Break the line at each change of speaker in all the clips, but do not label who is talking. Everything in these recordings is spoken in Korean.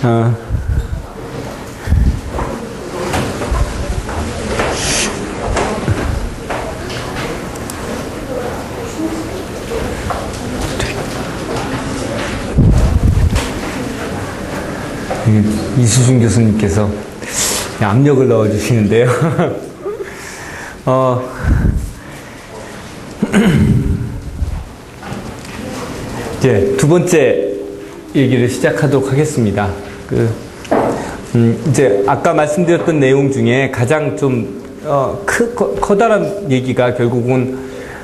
어. 이수준 교수님께서 압력을 넣어주시는데요. 이제 두 번째 얘기를 시작하도록 하겠습니다. 이제 아까 말씀드렸던 내용 중에 가장 좀 커다란 얘기가 결국은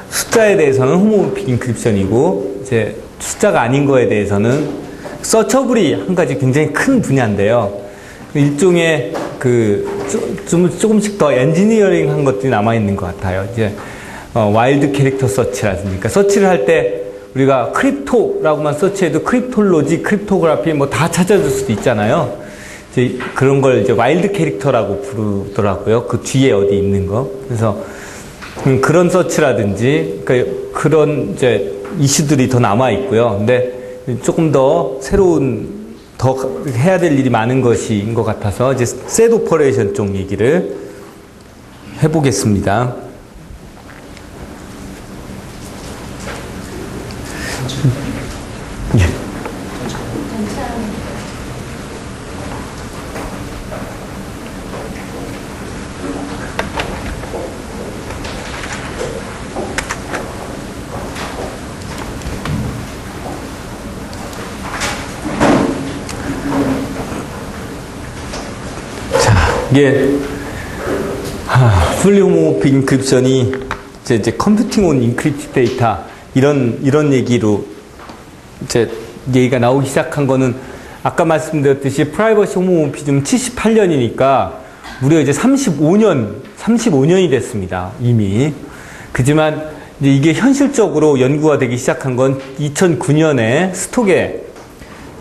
숫자에 대해서는 호모모픽 인크립션이고, 이제 숫자가 아닌 거에 대해서는 서처블이 한 가지 굉장히 큰 분야인데요. 일종의 조금씩 더 엔지니어링 한 것들이 남아있는 것 같아요. 이제, 와일드 캐릭터 서치라든지. 그러니까 서치를 할 때 우리가 크립토라고만 서치해도 크립톨로지, 크립토그래피 뭐 다 찾아줄 수도 있잖아요. 이제 그런 걸 이제 와일드 캐릭터라고 부르더라고요. 그 뒤에 어디 있는 거. 그래서, 그런 서치라든지, 그러니까 그런 이제 이슈들이 더 남아있고요. 근데 조금 더 새로운, 더 해야 될 일이 많은 것인 것 같아서 이제 셋 오퍼레이션 쪽 얘기를 해보겠습니다. 예. 이게 fully homomorphic encryption이 이제 computing on encrypted data 이런 얘기로 이제 얘기가 나오기 시작한 거는 아까 말씀드렸듯이 프라이버시 호모모피즘 78년이니까 무려 이제 35년이 됐습니다. 이미. 그지만 이제 이게 현실적으로 연구가 되기 시작한 건 2009년에 스톡에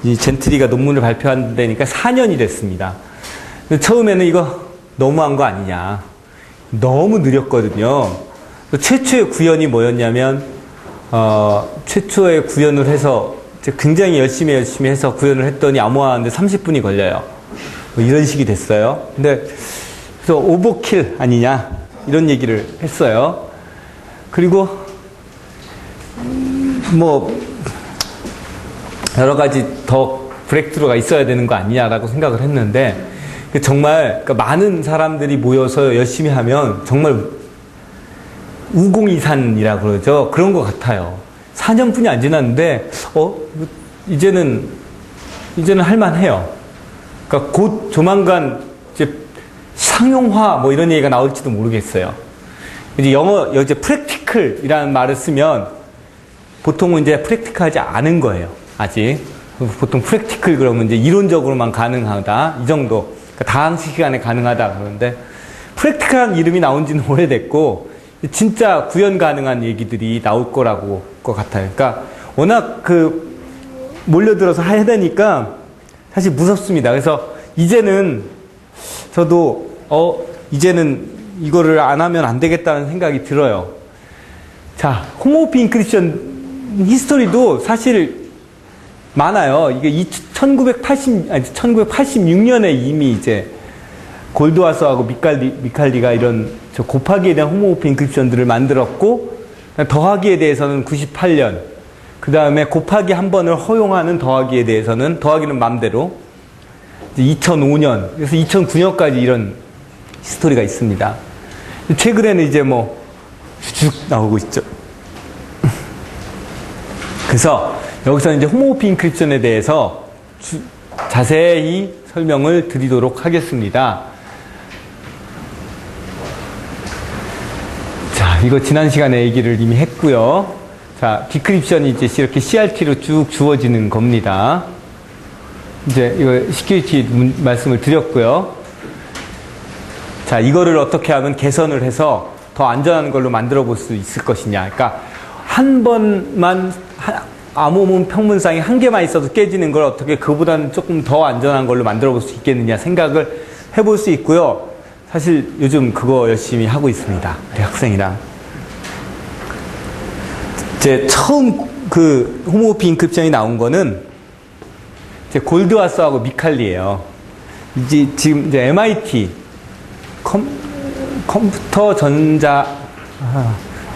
이 젠트리가 논문을 발표한다니까 4년이 됐습니다. 처음에는 이거 너무한 거 아니냐. 너무 느렸거든요. 최초의 구현이 뭐였냐면, 최초의 구현을 해서 굉장히 열심히 해서 구현을 했더니 암호화하는데 30분이 걸려요. 뭐 이런 식이 됐어요. 근데, 그래서 오버킬 아니냐. 이런 얘기를 했어요. 그리고, 뭐, 여러 가지 더 브레이크트루가 있어야 되는 거 아니냐라고 생각을 했는데, 정말 그러니까 많은 사람들이 모여서 열심히 하면 정말 우공이산이라 그러죠. 그런 것 같아요. 4년뿐이 안 지났는데 이제는 할만해요. 그러니까 곧 조만간 이제 상용화 뭐 이런 얘기가 나올지도 모르겠어요. 이제 이제 practical이라는 말을 쓰면 보통은 이제 practical하지 않은 거예요. 아직 보통 practical 그러면 이제 이론적으로만 가능하다 이 정도. 그러니까 다항 시간에 가능하다 그러는데 프랙티컬한 이름이 나온 지는 오래됐고 진짜 구현 가능한 얘기들이 나올 거라고 것 같아요. 그러니까 워낙 몰려들어서 해야 되니까 사실 무섭습니다. 그래서 이제는 저도 이제는 이거를 안 하면 안 되겠다는 생각이 들어요. 자, 호모모픽 인크립션 히스토리도 사실 많아요. 이게 1986년에 이미 이제 골드와서하고 미칼리가 이런 곱하기에 대한 호모모픽 인크립션들을 만들었고, 더하기에 대해서는 98년, 그 다음에 곱하기 한 번을 허용하는 더하기에 대해서는, 더하기는 맘대로, 2005년, 그래서 2009년까지 이런 히스토리가 있습니다. 최근에는 이제 뭐, 쭉 나오고 있죠. 그래서, 여기서 이제 호모모픽 인크립션에 대해서 자세히 설명을 드리도록 하겠습니다. 자, 이거 지난 시간에 얘기를 이미 했고요. 자, 디크립션이 이제 이렇게 CRT로 쭉 주어지는 겁니다. 이제 이거 시큐리티 말씀을 드렸고요. 자, 이거를 어떻게 하면 개선을 해서 더 안전한 걸로 만들어 볼 수 있을 것이냐. 그러니까 한 번만 암호문 평문상이 한 개만 있어도 깨지는 걸 어떻게 그보다는 조금 더 안전한 걸로 만들어 볼 수 있겠느냐 생각을 해볼 수 있고요. 사실 요즘 그거 열심히 하고 있습니다. 우리 학생이랑. 이제 처음 호모모픽 인크립션이 나온 거는 이제 골드와서하고 미칼리예요. 이제 지금 이제 MIT 컴퓨터 전자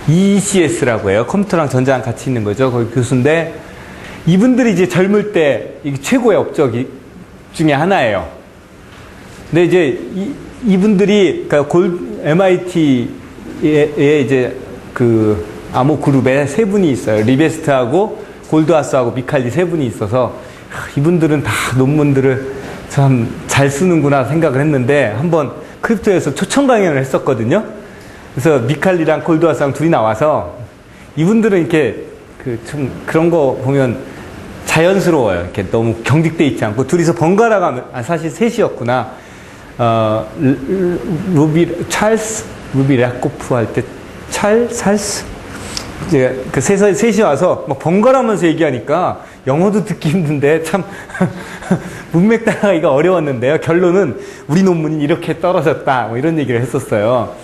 ECS라고 해요. 컴퓨터랑 전자랑 같이 있는 거죠. 거기 교수인데 이분들이 이제 젊을 때 이게 최고의 업적 중에 하나예요. 근데 이제 이분들이 그러니까 MIT에 이제 그 암호 그룹에 세 분이 있어요. 리베스트하고 골드와스하고 미칼리 세 분이 있어서 이분들은 다 논문들을 참 잘 쓰는구나 생각을 했는데 한번 크립토에서 초청 강연을 했었거든요. 그래서 미칼리랑 골드와스랑 둘이 나와서 이분들은 이렇게 좀 그런 거 보면 자연스러워요. 이렇게 너무 경직돼 있지 않고 둘이서 번갈아 가면 사실 셋이었구나. 찰스 루비 라코프 할 때 찰스 이제 그 셋이 와서 막 번갈아가면서 얘기하니까 영어도 듣기 힘든데 참 문맥 따라가기가 어려웠는데요. 결론은 우리 논문이 이렇게 떨어졌다 뭐 이런 얘기를 했었어요.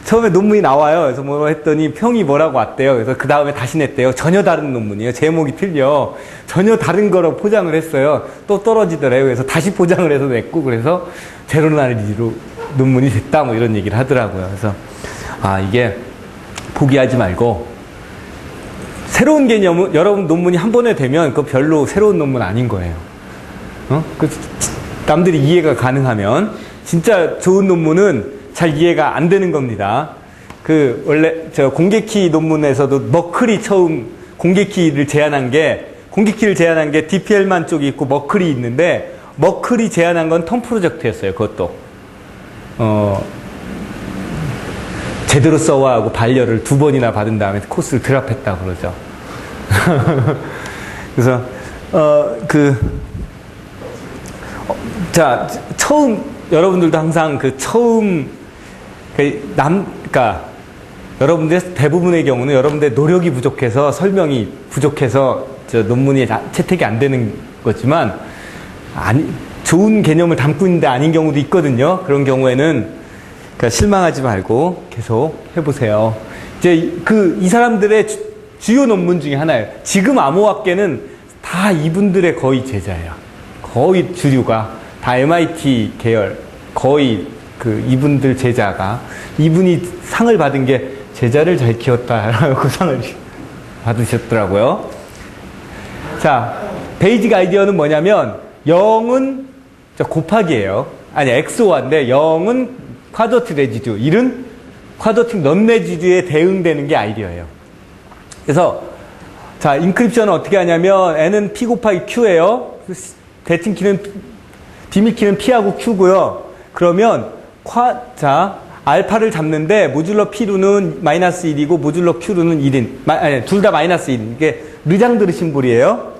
처음에 논문이 나와요. 그래서 뭐 했더니 평이 뭐라고 왔대요. 그래서 그 다음에 다시 냈대요. 전혀 다른 논문이에요. 제목이 틀려. 전혀 다른 거로 포장을 했어요. 또 떨어지더래요. 그래서 다시 포장을 해서 냈고 그래서 제로나리지로 논문이 됐다 뭐 이런 얘기를 하더라고요. 그래서 이게 포기하지 말고 새로운 개념은 여러분 논문이 한 번에 되면 그거 별로 새로운 논문 아닌 거예요. 남들이 이해가 가능하면 진짜 좋은 논문은 잘 이해가 안 되는 겁니다. 원래 저 공개키 논문에서도 머클이 처음 공개키를 제안한 게 DPL만 쪽이 있고 머클이 있는데 머클이 제안한 건 텀 프로젝트였어요. 그것도 제대로 써와 하고 반려를 2번이나 받은 다음에 코스를 드랍했다 그러죠. 그래서 자 처음 여러분들도 항상 처음 그러니까 여러분들 대부분의 경우는 여러분들 노력이 부족해서 설명이 부족해서 논문이 채택이 안 되는 거지만 좋은 개념을 담고 있는데 아닌 경우도 있거든요. 그런 경우에는 그러니까 실망하지 말고 계속 해보세요. 이제 이 사람들의 주요 논문 중에 하나예요. 지금 암호학계는 다 이분들의 거의 제자예요. 거의 주류가 다 MIT 계열 거의 이분들 제자가 이분이 상을 받은 게 제자를 잘 키웠다라고 그 상을 받으셨더라고요. 자, 베이직 아이디어는 뭐냐면 0은 곱하기예요. 아니 XOR인데 0은 쿼드러틱 레지듀, 1은 쿼드러틱 넌 레지듀에 대응되는 게 아이디어예요. 그래서 자 인크립션은 어떻게 하냐면 n은 p 곱하기 q예요. 대칭키는 비밀키는 p하고 q고요. 그러면 알파를 잡는데 모듈러 p루는 마이너스 1이고 모듈러 q루는 1인 둘 다 마이너스 1인 이게 르장드르 심볼이에요.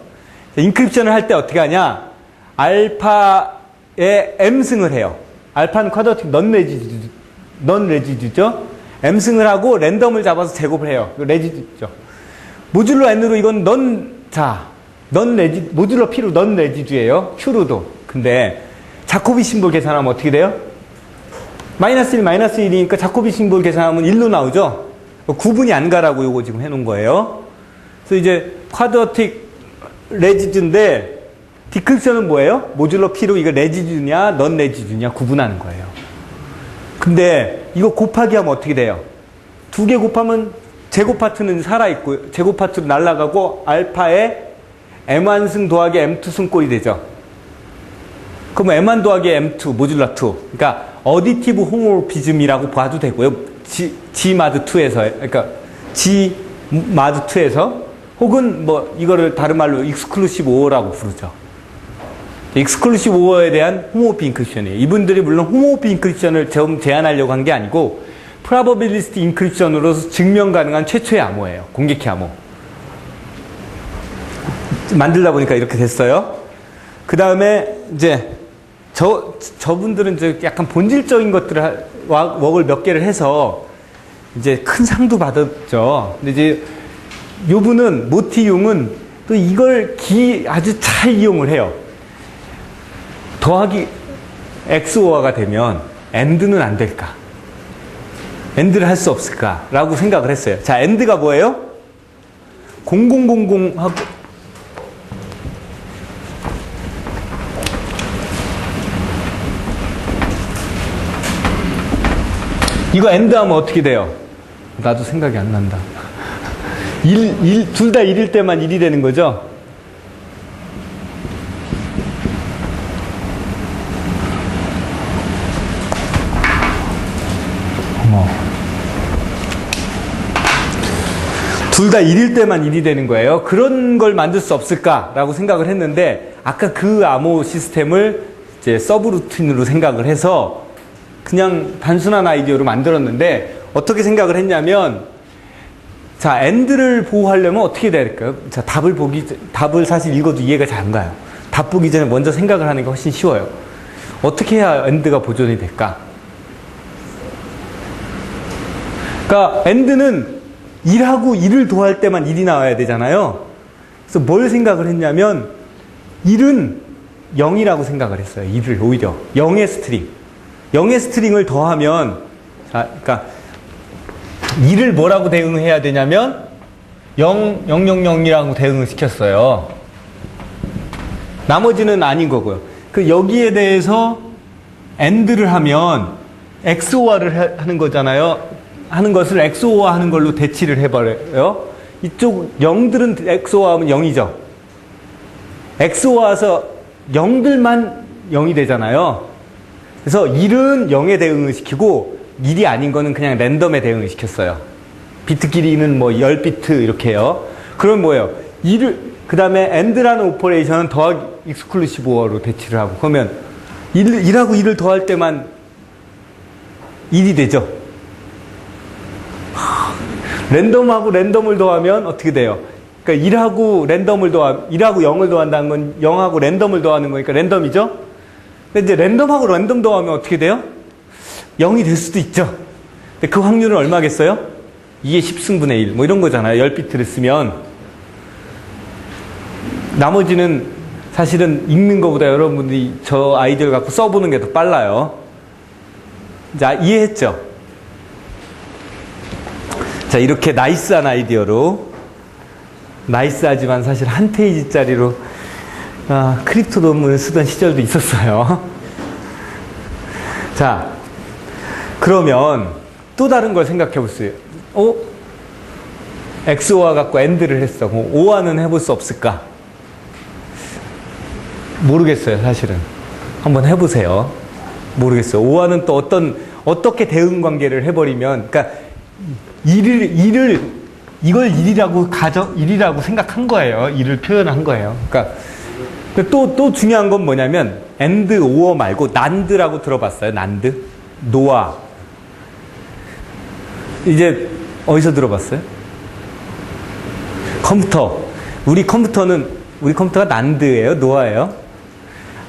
인크립션을 할 때 어떻게 하냐 알파에 m승을 해요. 알파는 쿼드러틱 넌 레지듀죠. m승을 하고 랜덤을 잡아서 제곱을 해요. 레지듀죠. 모듈러 n으로 이건 모듈러 p로 넌 레지듀예요. q로도. 근데 자코비 심볼 계산하면 어떻게 돼요? 마이너스 1, 마이너스 1이니까 자코비 심볼 계산하면 1로 나오죠? 구분이 안 가라고 요거 지금 해놓은 거예요. 그래서 이제 쿼드러틱 레지듀인데 디크립션은 뭐예요? 모듈러 p로 이거 레지듀냐, 넌 레지듀냐 구분하는 거예요. 근데 이거 곱하기 하면 어떻게 돼요? 2개 곱하면 제곱 파트는 살아있고, 제곱 파트로 날아가고, 알파에 M1승 더하기 M2승 꼴이 되죠. 그럼 M1 더하기 M2, 모듈러 2. 그러니까, 어디티브 호모피즘이라고 봐도 되고요. G마드2에서, 그러니까, G마드2에서, 혹은 이거를 다른 말로 익스클루시브 오어라고 부르죠. 익스클루시브 오어에 대한 홈오피 인크립션이에요. 이분들이 물론 홈오피 인크립션을 처음 제안하려고 한 게 아니고 프라버빌리스틱 인크립션으로서 증명 가능한 최초의 암호예요. 공개키 암호. 만들다 보니까 이렇게 됐어요. 그 다음에 이제 저분들은 이제 약간 본질적인 것들을 웍을 몇 개를 해서 이제 큰 상도 받았죠. 근데 이제 요분은 모티용은 또 이걸 아주 잘 이용을 해요. 더하기 XOR가 되면 AND는 안 될까? AND를 할 수 없을까? 라고 생각을 했어요. 자, AND가 뭐예요? 0000하고 이거 AND 하면 어떻게 돼요? 나도 생각이 안 난다. 둘 다 1일 때만 1이 되는 거죠? 둘 다 1일 때만 1이 되는 거예요. 그런 걸 만들 수 없을까라고 생각을 했는데, 아까 그 암호 시스템을 이제 서브루틴으로 생각을 해서 그냥 단순한 아이디어로 만들었는데, 어떻게 생각을 했냐면, 자, AND를 보호하려면 어떻게 될까요? 자, 답을 사실 읽어도 이해가 잘 안 가요. 답 보기 전에 먼저 생각을 하는 게 훨씬 쉬워요. 어떻게 해야 AND가 보존이 될까? 그러니까 AND는 1하고 1을 더할 때만 1이 나와야 되잖아요. 그래서 뭘 생각을 했냐면 1은 0이라고 생각을 했어요. 1을 오히려 0의 스트링. 0의 스트링을 더하면, 자, 그러니까 2를 뭐라고 대응해야 되냐면 0, 0, 0, 0이라고 대응을 시켰어요. 나머지는 아닌 거고요. 그 여기에 대해서 AND를 하면 XOR을 하는 거잖아요. 하는 것을 XOR 하는 걸로 대치를 해버려요. 이쪽 0들은 XOR 하면 0이죠. XOR해서 0들만 0이 되잖아요. 그래서 1은 0에 대응을 시키고 1이 아닌 거는 그냥 랜덤에 대응을 시켰어요. 비트 길이는 뭐 10비트 이렇게 해요. 그럼 뭐예요? 그 다음에 AND라는 오퍼레이션은 더하기 익스클루시브 OR로 대치를 하고, 그러면 1하고 1을 더할 때만 1이 되죠. 랜덤하고 랜덤을 더하면 어떻게 돼요? 그러니까 1하고 0을 더한다는 건 0하고 랜덤을 더하는 거니까 랜덤이죠? 근데 이제 랜덤하고 랜덤 더하면 어떻게 돼요? 0이 될 수도 있죠. 근데 그 확률은 얼마겠어요? 2의 10승분의 1. 뭐 이런 거잖아요. 10비트를 쓰면. 나머지는 사실은 읽는 것보다 여러분들이 저 아이디어를 갖고 써보는 게 더 빨라요. 자, 이해했죠? 자, 이렇게 나이스한 아이디어로, 나이스하지만 사실 한 페이지짜리로 크립토 논문을 쓰던 시절도 있었어요. 자, 그러면 또 다른 걸 생각해 보세요. XOR 갖고 AND를 했어. OR는 해볼 수 없을까? 모르겠어요, 사실은. 한번 해보세요. 모르겠어요. OR는 또 어떻게 대응 관계를 해버리면, 그러니까 이걸 1이라고 생각한 거예요. 1을 표현한 거예요. 그러니까 또 중요한 건 뭐냐면 AND, OR 말고 NAND라고 들어봤어요? NAND? 노아. 이제 어디서 들어봤어요? 컴퓨터. 우리 컴퓨터가 NAND예요? 노아예요?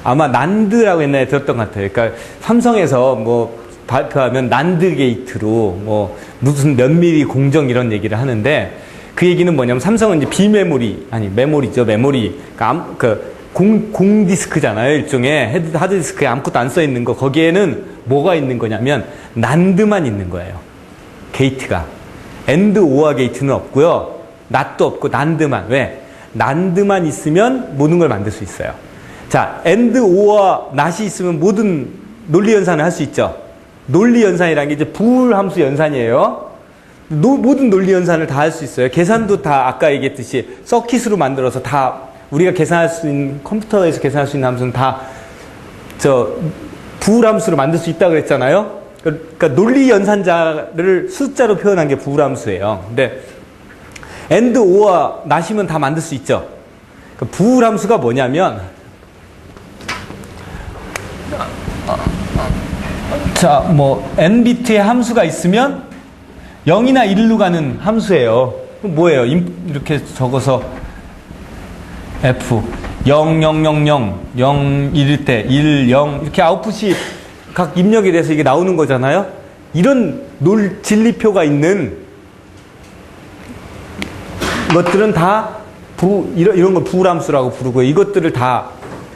아마 NAND라고 옛날에 들었던 것 같아요. 그러니까 삼성에서 뭐 발표하면 난드 게이트로 뭐 무슨 몇 미리 공정 이런 얘기를 하는데, 그 얘기는 뭐냐면 삼성은 이제 메모리죠. 메모리. 그러니까 공디스크잖아요. 일종의 하드디스크에 아무것도 안 써 있는 거. 거기에는 뭐가 있는 거냐면 난드만 있는 거예요. 게이트가. AND, OR 게이트는 없고요. NOT도 없고 난드만. 왜? 난드만 있으면 모든 걸 만들 수 있어요. 자, AND, OR, NOT이 있으면 모든 논리 연산을 할 수 있죠. 논리 연산이라는 게 이제 부울 함수 연산이에요. 모든 논리 연산을 다 할 수 있어요. 계산도 다 아까 얘기했듯이 서킷으로 만들어서 다 우리가 계산할 수 있는, 컴퓨터에서 계산할 수 있는 함수는 다 부울 함수로 만들 수 있다고 그랬잖아요. 그러니까 논리 연산자를 숫자로 표현한 게 부울 함수예요. 근데 AND, OR, NOT이면 다 만들 수 있죠. 그러니까 부울 함수가 뭐냐면, 자, 뭐 n비트의 함수가 있으면 0이나 1로 가는 함수예요. 뭐예요? 이렇게 적어서 F 0, 0, 0, 0, 0, 1일 때 1, 0 이렇게 아웃풋이 각 입력에 대해서 이게 나오는 거잖아요. 이런 진리표가 있는 것들은 다 이런 걸 부울함수라고 부르고, 이것들을 다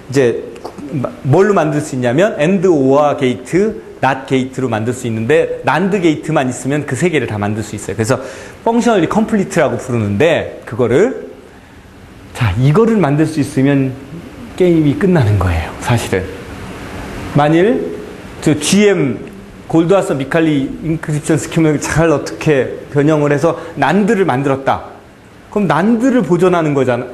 이제 뭘로 만들 수 있냐면 AND, OR 게이트, NOT 게이트로 만들 수 있는데, NAND 게이트만 있으면 그 세 개를 다 만들 수 있어요. 그래서 펑셔널리 컴플리트라고 부르는데, 그거를, 자, 이거를 만들 수 있으면 게임이 끝나는 거예요, 사실은. 만일 GM 골드와서 미칼리 인크립션 스킴을 잘 어떻게 변형을 해서 난드를 만들었다. 그럼 난드를 보존하는 거잖아.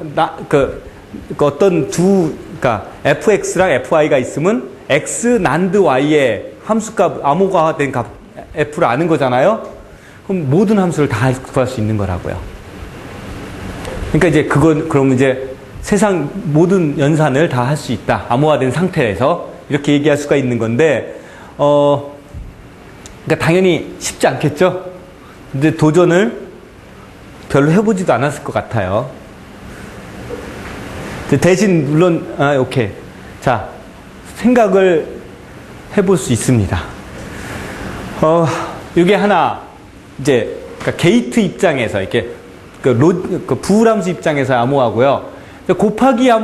어떤 그러니까 fx랑 fy가 있으면 x 난드 y의 함수값 암호화된 값 f를 아는 거잖아요. 그럼 모든 함수를 다 구할 수 있는 거라고요. 그러니까 이제 그러면 이제 세상 모든 연산을 다 할 수 있다. 암호화된 상태에서 이렇게 얘기할 수가 있는 건데, 그러니까 당연히 쉽지 않겠죠? 근데 도전을 별로 해보지도 않았을 것 같아요. 대신, 물론, 오케이. 자, 생각을 해볼 수 있습니다. 이게 하나, 이제, 그러니까 게이트 입장에서, 이렇게, 부울함수 입장에서 암호하고요. 곱하기를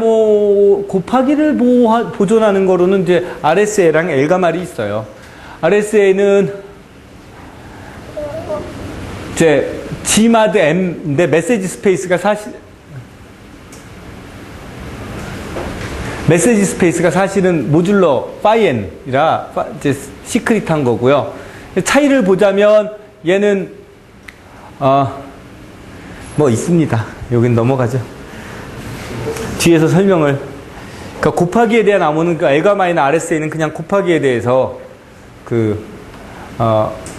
보존하는 거로는 이제 RSA랑 엘가말이 있어요. RSA는 이제 G마드 M인데 메시지 스페이스가 사실은 모듈러 파이N이라 이제 시크릿한 거고요. 차이를 보자면 얘는 뭐 있습니다. 여긴 넘어가죠. 뒤에서 설명을. 그러니까 곱하기에 대한 암호는, 그러니까 엘가마이나 RSA는 그냥 곱하기에 대해서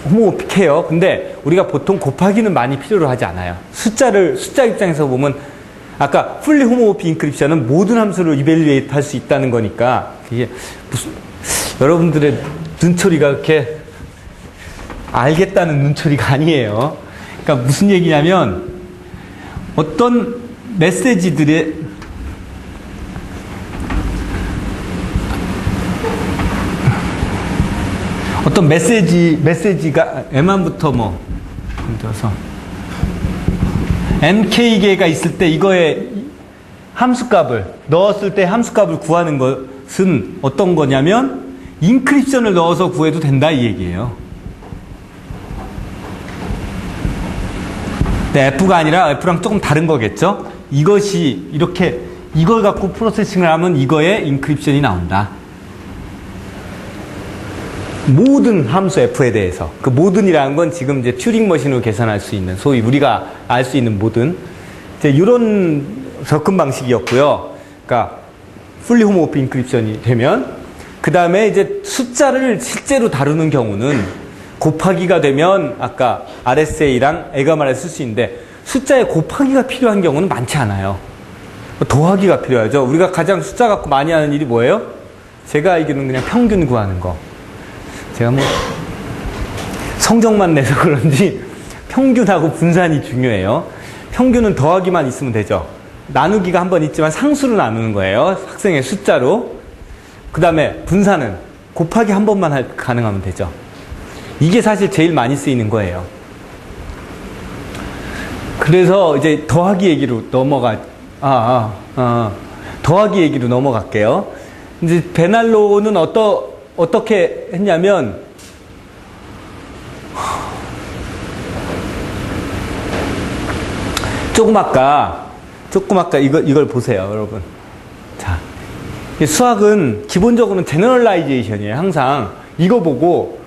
호모모픽해요. 근데 우리가 보통 곱하기는 많이 필요로 하지 않아요. 숫자 입장에서 보면 아까 fully homomorphic encryption은 모든 함수를 evaluate 할 수 있다는 거니까 이게 무슨 여러분들의 눈초리가 그렇게 알겠다는 눈초리가 아니에요. 그러니까 무슨 얘기냐면 어떤 메시지들의 어떤 메시지가 M만부터 뭐 들어서 MK개가 있을 때 이거에 함수값을 넣었을 때 함수값을 구하는 것은 어떤 거냐면 인크립션을 넣어서 구해도 된다 이 얘기예요. 근데 F가 아니라 F랑 조금 다른 거겠죠? 이것이 이렇게 이걸 갖고 프로세싱을 하면 이거에 인크립션이 나온다. 모든 함수 F에 대해서. 그 모든이라는 건 지금 이제 튜링 머신으로 계산할 수 있는, 소위 우리가 알 수 있는 모든. 이제 이런 접근 방식이었고요. 그러니까, fully homomorphic encryption이 되면, 그 다음에 이제 숫자를 실제로 다루는 경우는 곱하기가 되면 아까 RSA랑 에가마를 쓸 수 있는데, 숫자에 곱하기가 필요한 경우는 많지 않아요. 더하기가 필요하죠. 우리가 가장 숫자 갖고 많이 하는 일이 뭐예요? 제가 알기로는 그냥 평균 구하는 거. 제가 뭐 성적만 내서 그런지 평균하고 분산이 중요해요. 평균은 더하기만 있으면 되죠. 나누기가 한 번 있지만 상수로 나누는 거예요. 학생의 숫자로. 그 다음에 분산은 곱하기 한 번만 가능하면 되죠. 이게 사실 제일 많이 쓰이는 거예요. 그래서 이제 더하기 얘기로 더하기 얘기로 넘어갈게요. 이제 베날로는 어떻게 했냐면, 조금 아까 이걸 보세요, 여러분. 자, 수학은 기본적으로는 제너럴라이제이션이에요. 항상 이거 보고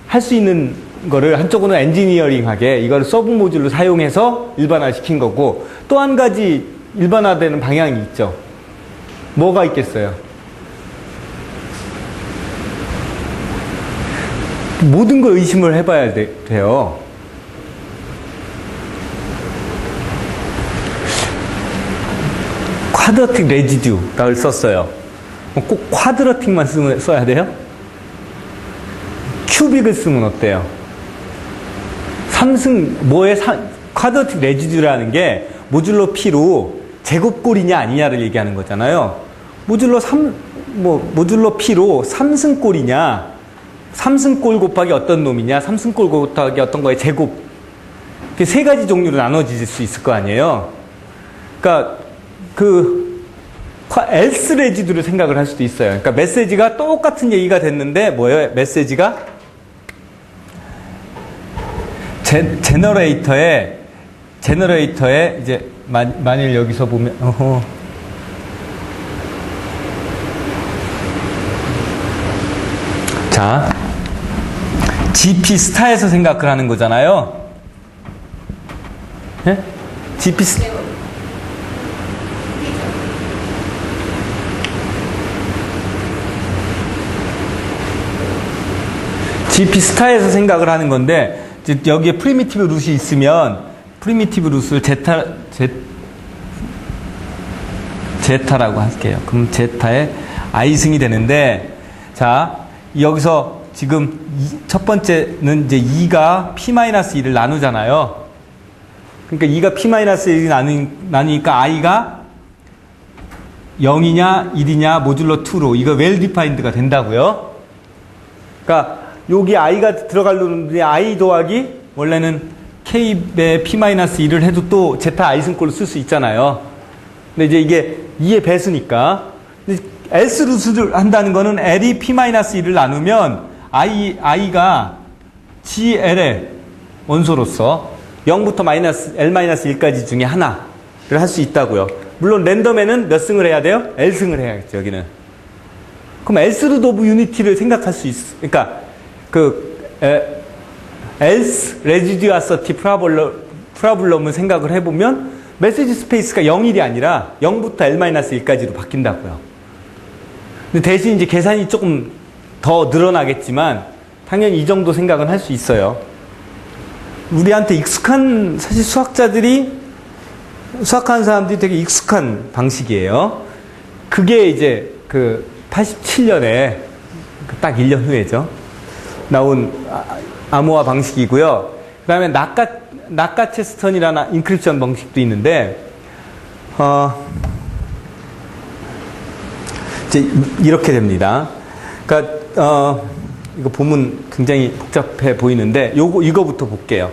할 수 있는 거를 한쪽으로는 엔지니어링하게 이걸 서브 모듈로 사용해서 일반화시킨 거고, 또 한 가지 일반화되는 방향이 있죠. 뭐가 있겠어요? 모든 걸 의심을 해봐야 돼요. 쿼드러틱 레지듀를 썼어요. 꼭 쿼드러틱만 써야 돼요? 큐빅을 쓰면 어때요? 쿼드러틱 레지듀라는 게 모듈러 P로 제곱꼴이냐 아니냐를 얘기하는 거잖아요. 모듈러 P로 3승꼴이냐, 3승꼴 곱하기 어떤 놈이냐, 3승꼴 곱하기 어떤 거의 제곱. 이렇게 세 가지 종류로 나눠질 수 있을 거 아니에요. 그러니까 else 레지드로 생각을 할 수도 있어요. 그러니까 메시지가 똑같은 얘기가 됐는데 뭐예요? 메시지가 제너레이터에 이제 만일 여기서 보면 자, GP 스타에서 생각을 하는 거잖아요. 예? GP 스타에서 생각을 하는 건데, 여기에 프리미티브 루트이 있으면 프리미티브 루트를 제타라고 할게요. 그럼 제타의 i승이 되는데, 자, 여기서 지금 첫 번째는 이제 2가 p-1을 나누잖아요. 그러니까 2가 p-1을 나누니까 i가 0이냐 1이냐 모듈러 2로 이거 well defined가 된다고요. 그러니까 여기 i가 들어갈 놈들이 i 더하기 원래는 k의 p-1을 해도 또 제타 i승꼴로 쓸 수 있잖아요. 근데 이제 이게 2의 배수니까. else 루트를 한다는 거는 l이 p-1을 나누면 i가 gl의 원소로서 0부터 l-1까지 중에 하나를 할 수 있다고요. 물론 랜덤에는 몇 승을 해야 돼요? L승을 해야겠죠, 여기는. 그럼 else root of unity를 생각할 수 있어. 그러니까 else residue assertive problem을 생각을 해보면 메시지 스페이스가 0일이 아니라 0부터 l-1까지로 바뀐다고요. 근데 대신 이제 계산이 조금 더 늘어나겠지만 당연히 이 정도 생각은 할 수 있어요. 우리한테 익숙한, 사실 수학하는 사람들이 되게 익숙한 방식이에요. 그게 이제 87년에 딱 1년 후에죠. 나온 암호화 방식이고요. 그 다음에 나카체스턴이라는 인크립션 방식도 있는데, 이제 이렇게 됩니다. 그러니까 이거 보면 굉장히 복잡해 보이는데 이거부터 볼게요.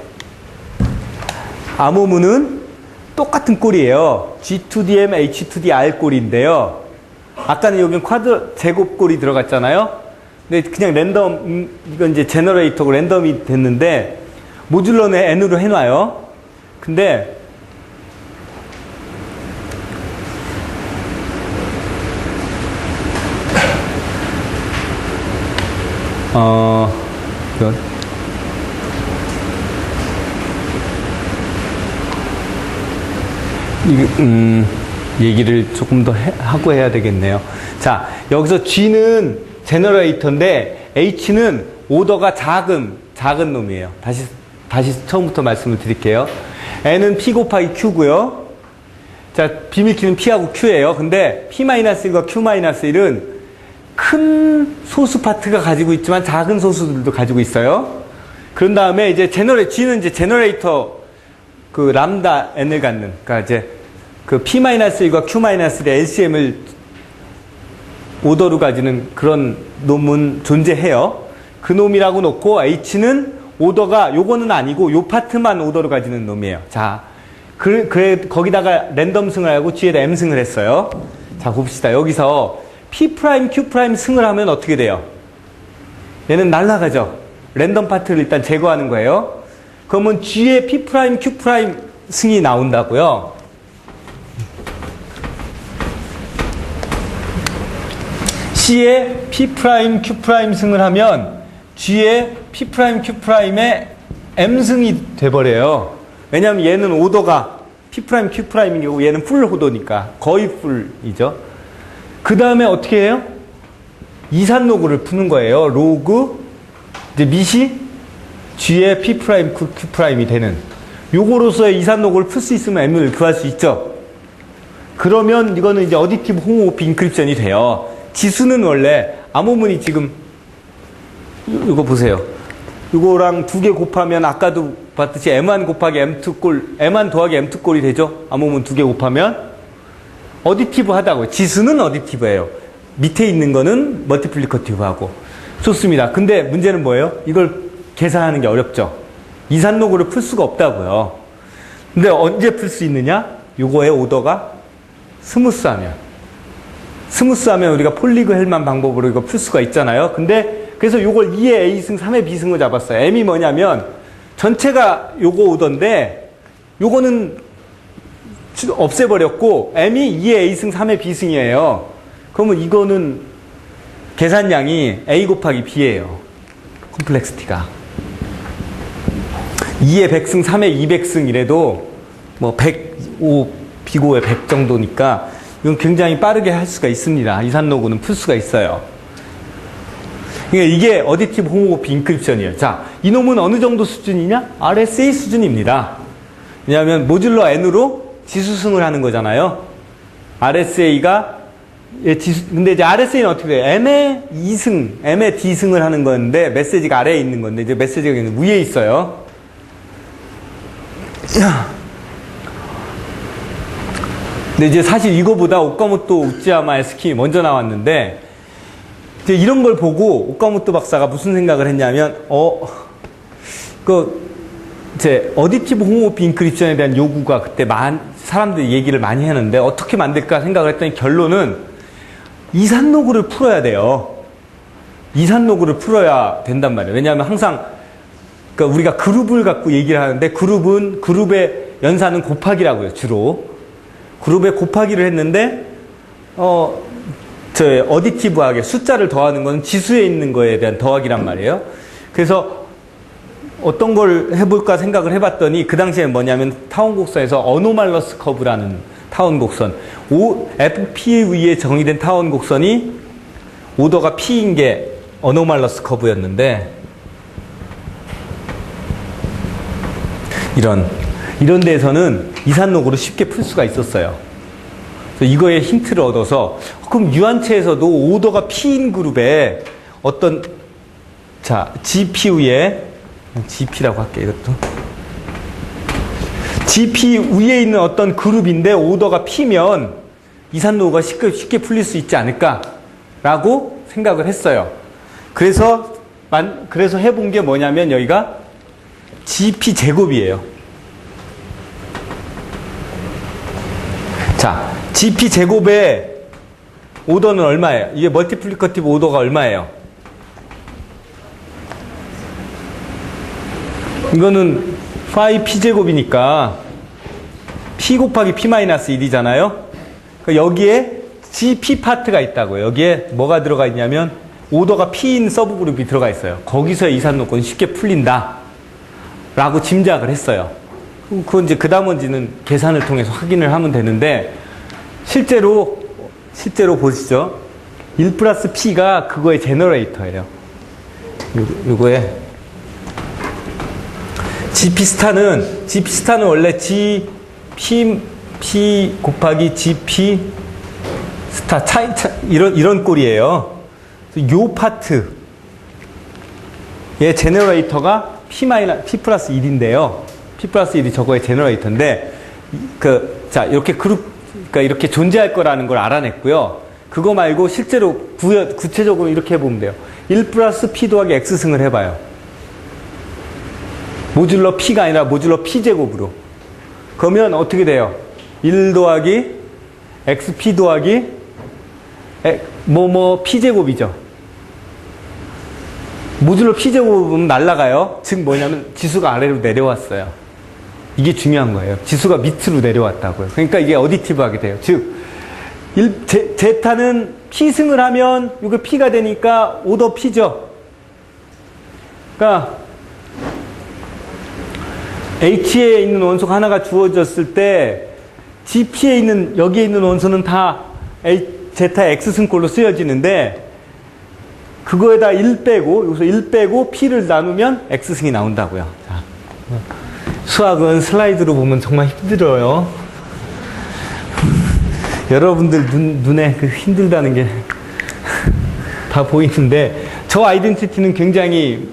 암호문은 똑같은 꼴이에요. G2DM, H2DR 꼴인데요. 아까는 여기는 제곱 꼴이 들어갔잖아요. 근데 그냥 랜덤, 이건 이제 제너레이터고 랜덤이 됐는데 모듈러는 n으로 해놔요. 근데 얘기를 조금 더 하고 해야 되겠네요. 자, 여기서 G는 제너레이터인데 H는 오더가 작은 놈이에요. 다시 처음부터 말씀을 드릴게요. N은 P 곱하기 Q고요. 자, 비밀키는 P하고 Q예요. 근데 P-1과 Q-1은 큰 소수 파트가 가지고 있지만 작은 소수들도 가지고 있어요. 그런 다음에 이제 G는 이제 제너레이터 람다 n을 갖는, 그러니까 이제 P-1과 Q-1의 LCM을 오더로 가지는 그런 놈은 존재해요. 그 놈이라고 놓고 H는 오더가 요거는 아니고 요 파트만 오더로 가지는 놈이에요. 자, 거기다가 랜덤승을 하고 G에다 M승을 했어요. 자, 봅시다. 여기서 P', Q' 승을 하면 어떻게 돼요? 얘는 날아가죠. 랜덤 파트를 일단 제거하는 거예요. 그러면 G의 P', Q' 승이 나온다고요. C의 P', Q' 승을 하면 G의 P', Q'의 M승이 돼버려요. 왜냐하면 얘는 오더가 P', Q'이고 얘는 풀 오더니까 거의 풀이죠. 그 다음에 어떻게 해요? 이산로그를 푸는 거예요. 로그 이제 밑이 G의 P', Q'이 되는 요거로서의 이산로그를 풀 수 있으면 M을 구할 수 있죠. 그러면 이거는 이제 어디티브 홈오피 인크립션이 돼요. 지수는 원래 암호문이 지금 이거 보세요. 이거랑 두 개 곱하면 아까도 봤듯이 M1 곱하기 M2 꼴, M1 더하기 M2 꼴이 되죠. 암호문 두 개 곱하면 어디티브 하다고요. 지수는 어디티브예요. 밑에 있는 거는 멀티플리커티브하고. 좋습니다. 근데 문제는 뭐예요? 이걸 계산하는 게 어렵죠. 이산로그를 풀 수가 없다고요. 근데 언제 풀 수 있느냐? 요거의 오더가 스무스하면 우리가 폴리그 헬만 방법으로 이거 풀 수가 있잖아요. 근데 그래서 요걸 2의 A승, 3의 B승을 잡았어요. M이 뭐냐면 전체가 요거 오더인데 요거는 없애버렸고 M이 2의 A승, 3의 B승이에요. 그러면 이거는 계산량이 A 곱하기 B예요. 콤플렉시티가. 2의 100승, 3의 200승 이래도 뭐 105, 비고의 100 정도니까 이건 굉장히 빠르게 할 수가 있습니다. 이산로그는 풀 수가 있어요. 그러니까 이게 어디티브 홈오모피 인크립션이에요. 자, 이놈은 어느 정도 수준이냐? RSA 수준입니다. 왜냐하면 모듈러 n으로 지수승을 하는 거잖아요. RSA가 근데 이제 RSA는 어떻게 돼요? M의 2승, M의 D승을 하는 건데 메시지가 아래에 있는 건데 이제 메시지가 위에 있어요. 근데 이제 사실 이거보다 오카모토 우치야마의 스킴이 먼저 나왔는데 이제 이런 걸 보고 오카모토 박사가 무슨 생각을 했냐면 이제 어디티브 홈오모피 인크립션에 대한 요구가 그때 사람들이 얘기를 많이 했는데 어떻게 만들까 생각을 했더니 결론은 이산로그를 풀어야 돼요. 이산로그를 풀어야 된단 말이에요. 왜냐하면 항상 그러니까 우리가 그룹을 갖고 얘기를 하는데 그룹의 연산은 곱하기라고요. 주로 그룹의 곱하기를 했는데 어디티브하게 숫자를 더하는 건 지수에 있는 거에 대한 더하기란 말이에요. 그래서 어떤 걸 해볼까 생각을 해봤더니 그 당시에 뭐냐면 타운 곡선에서 어노말러스 커브라는 타운 곡선 FP에 정의된 타운 곡선이 오더가 P인 게 어노말러스 커브였는데 이런 데에서는 이산로그로 쉽게 풀 수가 있었어요. 그래서 이거에 힌트를 얻어서 그럼 유한체에서도 오더가 P인 그룹에 어떤 GP 위에 GP라고 할게요. 이것도 GP 위에 있는 어떤 그룹인데 오더가 P면 이산로그가 쉽게 풀릴 수 있지 않을까라고 생각을 했어요. 그래서 해본 게 뭐냐면 여기가 GP 제곱이에요. 자, GP 제곱의 오더는 얼마예요? 이게 멀티플리커티브 오더가 얼마예요? 이거는 파이 P제곱이니까 P 곱하기 P-1이잖아요. 그러니까 여기에 GP 파트가 있다고요. 여기에 뭐가 들어가 있냐면 오더가 P인 서브그룹이 들어가 있어요. 거기서 이산로그는 쉽게 풀린다 라고 짐작을 했어요. 그건 이제 그 나머지는 계산을 통해서 확인을 하면 되는데 실제로 보시죠. 1 플러스 P가 그거의 제너레이터예요. 요거에 GP 스타는 원래 P 곱하기 GP 스타 이런 꼴이에요. 요 파트의 제너레이터가 P 플러스 1인데요. P 플러스 1이 저거의 제너레이터인데, 이렇게 그러니까 이렇게 존재할 거라는 걸 알아냈고요. 그거 말고 실제로 구체적으로 이렇게 해보면 돼요. 1 플러스 P 더하기 X승을 해봐요. 모듈러 P가 아니라 모듈러 P제곱으로. 그러면 어떻게 돼요? 1 더하기 XP 더하기 P제곱이죠. 모듈러 P제곱은 날라가요. 즉 뭐냐면 지수가 아래로 내려왔어요. 이게 중요한 거예요. 지수가 밑으로 내려왔다고요. 그러니까 이게 어디티브하게 돼요. 즉 제타는 P승을 하면 이게 P가 되니까 오더 P죠. 그러니까 H에 있는 원소가 하나가 주어졌을 때 GP에 있는 여기에 있는 원소는 다 제타 X승꼴로 쓰여지는데 그거에다 1 빼고 여기서 1 빼고 P를 나누면 X승이 나온다고요. 자, 수학은 슬라이드로 보면 정말 힘들어요. 여러분들 눈에 그 힘들다는 게 다 보이는데 저 아이덴티티는 굉장히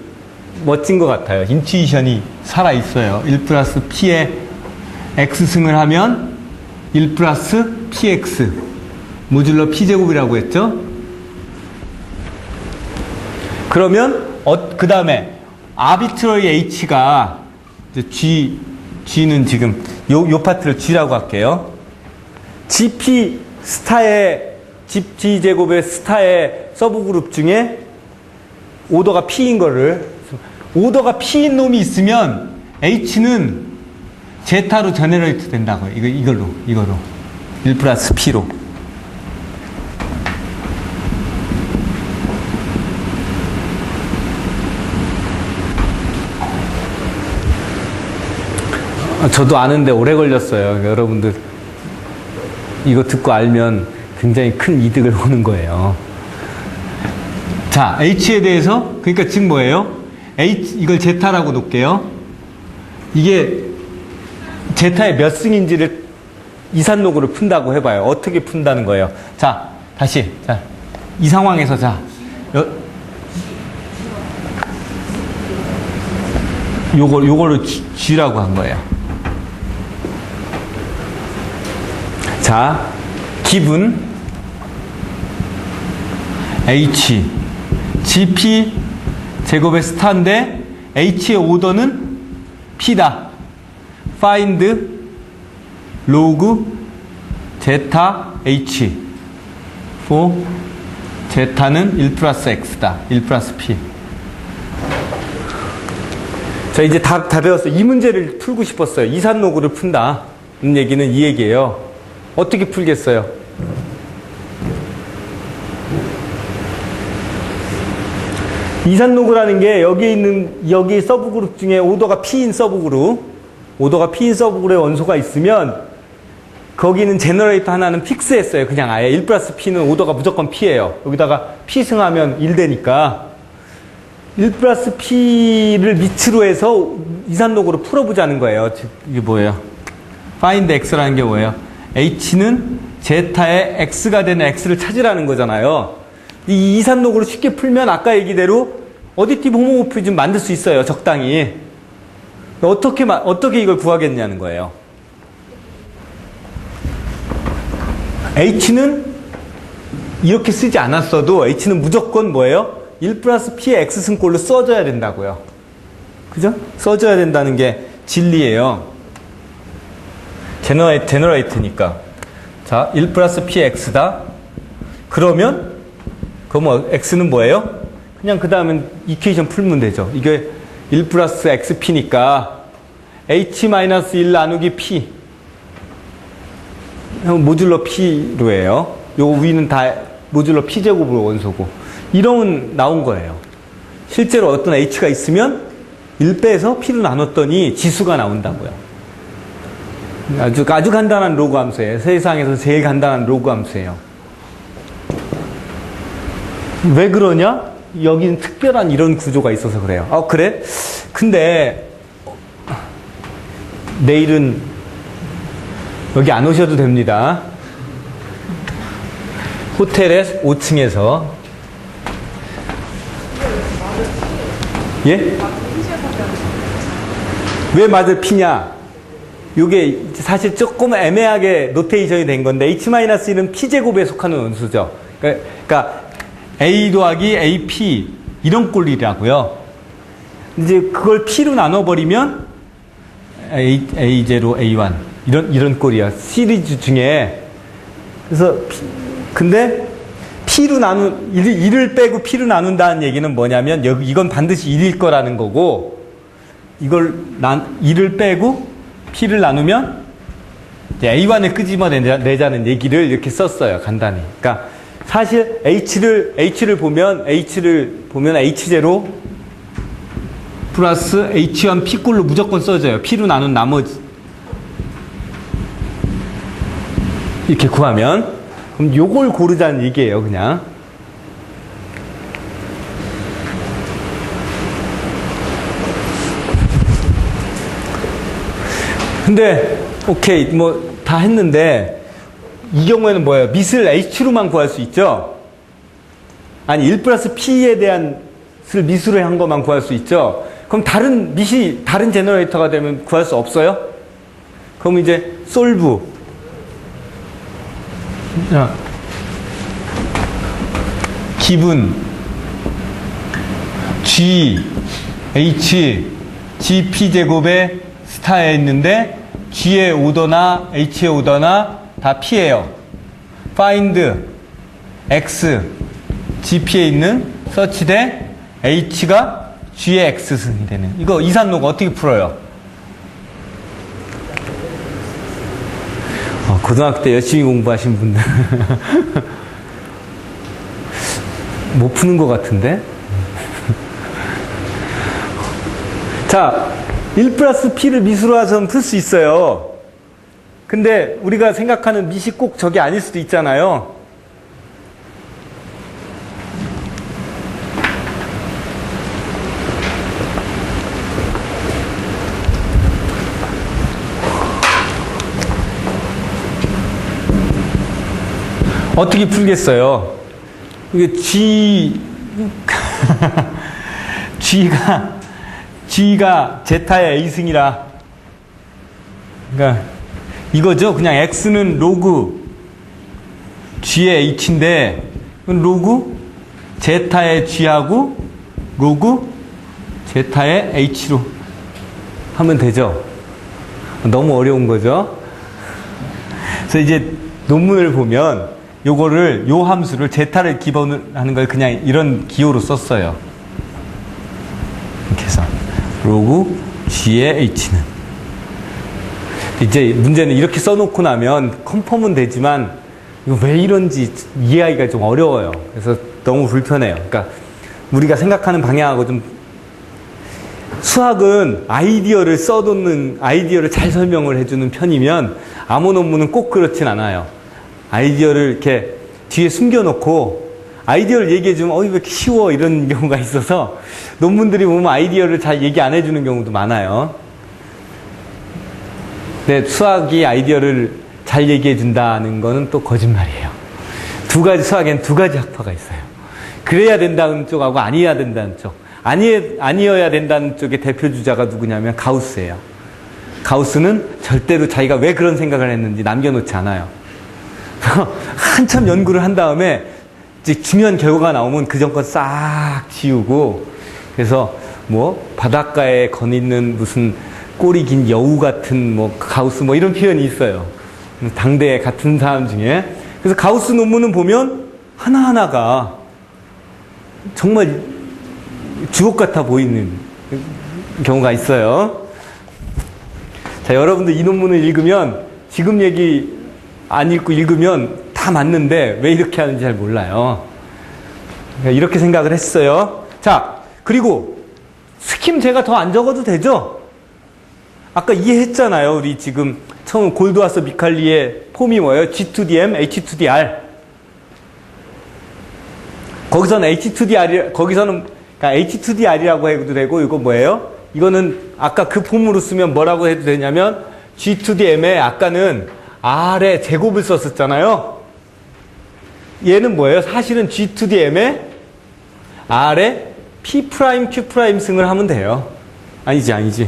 멋진 것 같아요. 인투이션이 살아있어요. 1 플러스 P에 X승을 하면 1 플러스 PX 모듈러 P제곱이라고 했죠. 그러면 그 다음에 아비트러리 H가 G는 지금 요 파트를 G라고 할게요. GP G제곱의 스타의 서브그룹 중에 오더가 P인 거를 오더가 P인 놈이 있으면 H는 제타로 제너레이트 된다고요. 이걸로 1 플러스 P로. 저도 아는데 오래 걸렸어요. 여러분들 이거 듣고 알면 굉장히 큰 이득을 보는 거예요. 자, H에 대해서 그러니까 지금 뭐예요? 이걸 제타라고 놓을게요. 이게 제타의 몇 승인지를 이산록으로 푼다고 해봐요. 어떻게 푼다는 거예요? 자, 다시. 자, 이 상황에서 자, 요거를 G라고 한 거예요. 자, 기분 H GP 제곱의 스타인데 H의 오더는 P다. find log 제타 H for 제타는 1 플러스 X다. 1 플러스 P. 자, 이제 다 배웠어요. 이 문제를 풀고 싶었어요. 이산로그를 푼다. 는 얘기는 이 얘기예요. 어떻게 풀겠어요? 이산로그라는 게 여기 서브그룹 중에 오더가 P인 서브그룹의 원소가 있으면 거기는 제너레이터 하나는 픽스했어요. 그냥 아예 1 플러스 P는 오더가 무조건 P예요. 여기다가 P 승하면 1 되니까 1 플러스 P를 밑으로 해서 이산록으로 풀어보자는 거예요. 이게 뭐예요? find X라는 게 뭐예요? H는 제타의 X가 되는 X를 찾으라는 거잖아요. 이 이산록으로 쉽게 풀면 아까 얘기대로 어디티브 호모모피즘 만들 수 있어요. 적당히. 어떻게 이걸 구하겠냐는 거예요. H는 이렇게 쓰지 않았어도 H는 무조건 뭐예요? 1 플러스 P의 X승꼴로 써줘야 된다고요. 그죠? 써줘야 된다는 게 진리예요. 제너레이트니까. 자, 1 플러스 P의 X다. 그러면 그럼 X는 뭐예요? 그냥 그 다음엔 이퀘이션 풀면 되죠. 이게 1 플러스 XP니까 H-1 나누기 P 모듈러 P로 해요. 요 위는 다 모듈러 P제곱으로 원소고 이러면 나온 거예요. 실제로 어떤 H가 있으면 1 빼서 P로 나눴더니 지수가 나온다고요. 아주 간단한 로그 함수예요. 세상에서 제일 간단한 로그 함수예요. 왜 그러냐? 여기는 특별한 이런 구조가 있어서 그래요. 그래? 근데 내일은 여기 안 오셔도 됩니다. 호텔의 5층에서 예? 왜 맞을 P냐? 이게 사실 조금 애매하게 노테이션이 된 건데 H-1은 P제곱에 속하는 원수죠. 그러니까 A 더하기 AP 이런 꼴이라고요. 이제 그걸 P로 나눠버리면 A0, A1 이런 꼴이야. 시리즈 중에. 그래서 근데 P로 1을 빼고 P로 나눈다는 얘기는 뭐냐면 이건 반드시 1일 거라는 거고 이걸 1을 빼고 P를 나누면 A1을 끄집어내자는 얘기를 이렇게 썼어요. 간단히. 그러니까 사실 H를 보면 H0 플러스 H1 P꼴로 무조건 써져요. P로 나눈 나머지 이렇게 구하면 그럼 요걸 고르자는 얘기예요. 그냥 근데 오케이 뭐 다 했는데 이 경우에는 뭐예요? 밑을 H로만 구할 수 있죠? 아니 1 플러스 P에 대한 을 밑으로 한 것만 구할 수 있죠? 그럼 밑이 다른 제너레이터가 되면 구할 수 없어요? 그럼 이제 솔브 기분 G H GP 제곱의 스타에 있는데 G의 오더나 H의 오더나 다 P예요. find X GP에 있는 such that H가 G의 X승이 되는 이거 이산록 어떻게 풀어요? 고등학교 때 열심히 공부하신 분들 못 푸는 것 같은데 자 1 플러스 P를 미수로 해서는 풀 수 있어요. 근데 우리가 생각하는 밑이 꼭 저게 아닐 수도 있잖아요. 어떻게 풀겠어요? 이게 G가 제타의 A승이라. 그러니까 이거죠. 그냥 X는 로그 G의 H인데, 로그 제타의 G하고 로그 제타의 H로 하면 되죠. 너무 어려운 거죠. 그래서 이제 논문을 보면 요거를, 요 함수를 제타를 기본으로 하는 걸 그냥 이런 기호로 썼어요. 이렇게 해서 로그 G의 H는. 이제 문제는 이렇게 써놓고 나면 컨펌은 되지만 이거 왜 이런지 이해하기가 좀 어려워요. 그래서 너무 불편해요. 그러니까 우리가 생각하는 방향하고 좀, 수학은 아이디어를 써놓는, 아이디어를 잘 설명을 해주는 편이면 암호 논문은 꼭 그렇진 않아요. 아이디어를 이렇게 뒤에 숨겨놓고 아이디어를 얘기해주면 왜 이렇게 쉬워, 이런 경우가 있어서 논문들이 보면 아이디어를 잘 얘기 안 해주는 경우도 많아요. 근데 수학이 아이디어를 잘 얘기해준다는 거는 또 거짓말이에요. 수학에는 두 가지 학파가 있어요. 그래야 된다는 쪽하고 아니어야 된다는 쪽. 아니어야 된다는 쪽의 대표 주자가 누구냐면 가우스예요. 가우스는 절대로 자기가 왜 그런 생각을 했는지 남겨놓지 않아요. 한참 연구를 한 다음에 이제 중요한 결과가 나오면 그 전 건 싹 지우고, 그래서 바닷가에 거있는 무슨 꼬리 긴 여우 같은 가우스 이런 표현이 있어요. 당대에 같은 사람 중에. 그래서 가우스 논문은 보면 하나하나가 정말 주옥 같아 보이는 경우가 있어요. 자, 여러분들 이 논문을 읽으면, 지금 얘기 안 읽고 읽으면 다 맞는데 왜 이렇게 하는지 잘 몰라요. 이렇게 생각을 했어요. 자, 그리고 스킴 제가 더 안 적어도 되죠? 아까 이해했잖아요. 우리 지금 처음 골드와서 미칼리의 폼이 뭐예요? G2DM, H2DR. 거기서는 H2DR, 거기서는 그러니까 H2DR이라고 해도 되고, 이거 뭐예요? 이거는 아까 그 폼으로 쓰면 뭐라고 해도 되냐면 G2DM에 아까는 R의 제곱을 썼었잖아요. 얘는 뭐예요? 사실은 G2DM에 R의 P', Q' 승을 하면 돼요. 아니지.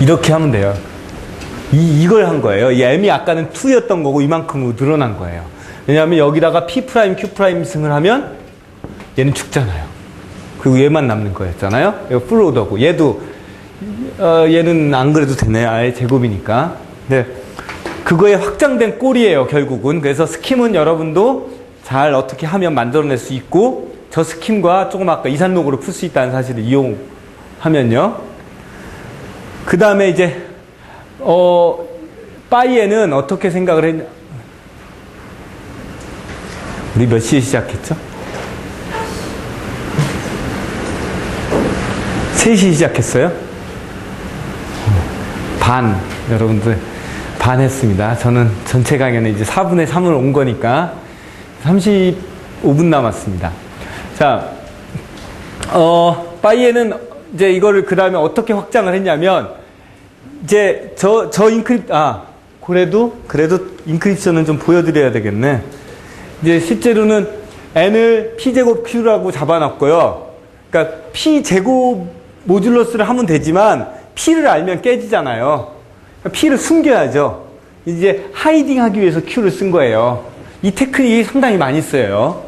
이렇게 하면 돼요. 이걸 한 거예요. 이 M이 아까는 2였던 거고 이만큼으로 늘어난 거예요. 왜냐하면 여기다가 P', Q' 승을 하면 얘는 죽잖아요. 그리고 얘만 남는 거였잖아요. 이거 풀로더고, 얘는 안 그래도 되네. 아예 제곱이니까. 네. 그거에 확장된 꼴이에요, 결국은. 그래서 스킴은 여러분도 잘 어떻게 하면 만들어낼 수 있고, 저 스킴과 조금 아까 이산록으로 풀 수 있다는 사실을 이용하면요. 그 다음에 이제, 빠이에는 어떻게 생각을 했냐. 우리 몇 시에 시작했죠? 3시 시작했어요? 여러분들 반 했습니다. 저는 전체 강연에 이제 4분의 3을 온 거니까 35분 남았습니다. 자, 빠이에는 이제 이거를 그 다음에 어떻게 확장을 했냐면, 이제 그래도 인크립션은 좀 보여드려야 되겠네. 이제 실제로는 n을 p제곱 q라고 잡아놨고요. 그러니까 p제곱 모듈러스를 하면 되지만 p를 알면 깨지잖아요. 그러니까 p를 숨겨야죠. 이제 하이딩 하기 위해서 q를 쓴 거예요. 이 테크닉이 상당히 많이 쓰여요.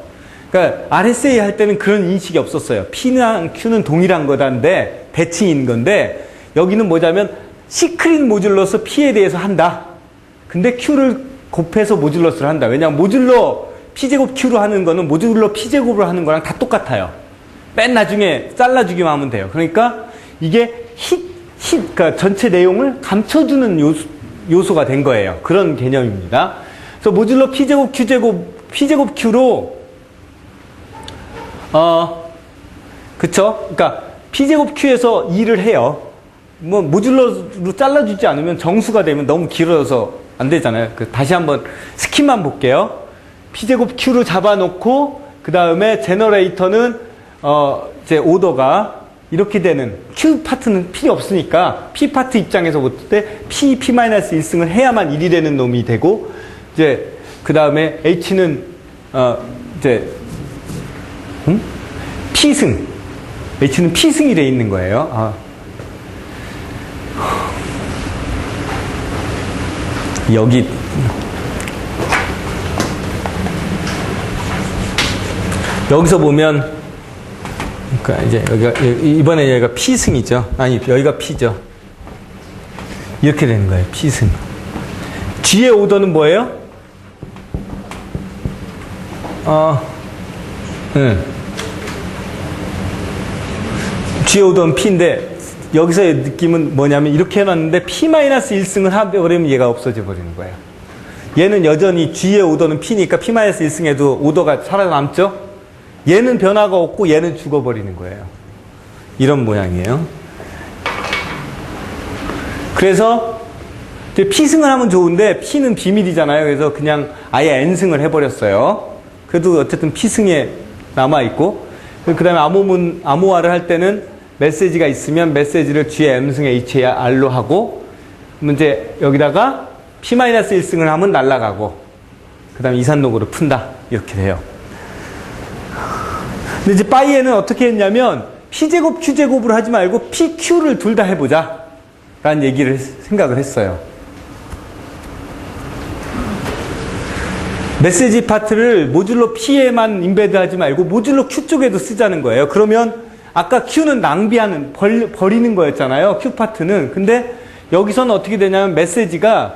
그러니까 RSA 할 때는 그런 인식이 없었어요. p랑 q는 동일한 거다인데 대칭인 건데, 여기는 뭐냐면 시크릿 모듈러스 p에 대해서 한다. 근데 q를 곱해서 모듈러스를 한다. 왜냐하면 모듈러 p제곱 q로 하는 거는 모듈러 p제곱으로 하는 거랑 다 똑같아요. 맨 나중에 잘라주기만 하면 돼요. 그러니까 이게 그러니까 전체 내용을 감춰주는 요소가 된 거예요. 그런 개념입니다. 그래서 모듈러 p제곱 q제곱 p제곱 q로 그쵸? 그러니까 P제곱 Q에서 2를 해요. 뭐 모듈러로 잘라주지 않으면 정수가 되면 너무 길어서 안 되잖아요. 다시 한번 스킨만 볼게요. P제곱 Q로 잡아놓고 그 다음에 제너레이터는 이제 오더가 이렇게 되는 Q 파트는 필요 없으니까 P 파트 입장에서 볼 때 P-1승을 해야만 1이 되는 놈이 되고 이제 그 다음에 H는 이제 P승 H는 P승이 돼 있는 거예요. 여기 여기서 보면 그러니까 이제 여기가 이번에 여기가 P승이죠. 아니 여기가 P죠. 이렇게 되는 거예요. P승. G의 오더는 뭐예요? G의 오더는 P인데 여기서의 느낌은 뭐냐면 이렇게 해놨는데 P-1승을 해버리면 얘가 없어져 버리는 거예요. 얘는 여전히 G의 오더는 P니까 P-1승에도 오더가 살아남죠? 얘는 변화가 없고 얘는 죽어버리는 거예요. 이런 모양이에요. 그래서 P승을 하면 좋은데 P는 비밀이잖아요. 그래서 그냥 아예 N승을 해버렸어요. 그래도 어쨌든 P승에 남아있고 그 다음에 암호화를 할 때는 메시지가 있으면 메시지를 G의 M승에 HR로 하고 이제 여기다가 P-1승을 하면 날아가고 그 다음에 이산록으로 푼다. 이렇게 돼요. 근데 이제 파이에는 어떻게 했냐면 P제곱 Q제곱으로 하지 말고 PQ를 둘 다 해보자 라는 얘기를 생각을 했어요. 메시지 파트를 모듈로 P에만 인베드 하지 말고 모듈로 Q 쪽에도 쓰자는 거예요. 그러면 아까 Q는 낭비하는 버리는 거였잖아요. Q 파트는. 근데 여기서는 어떻게 되냐면 메시지가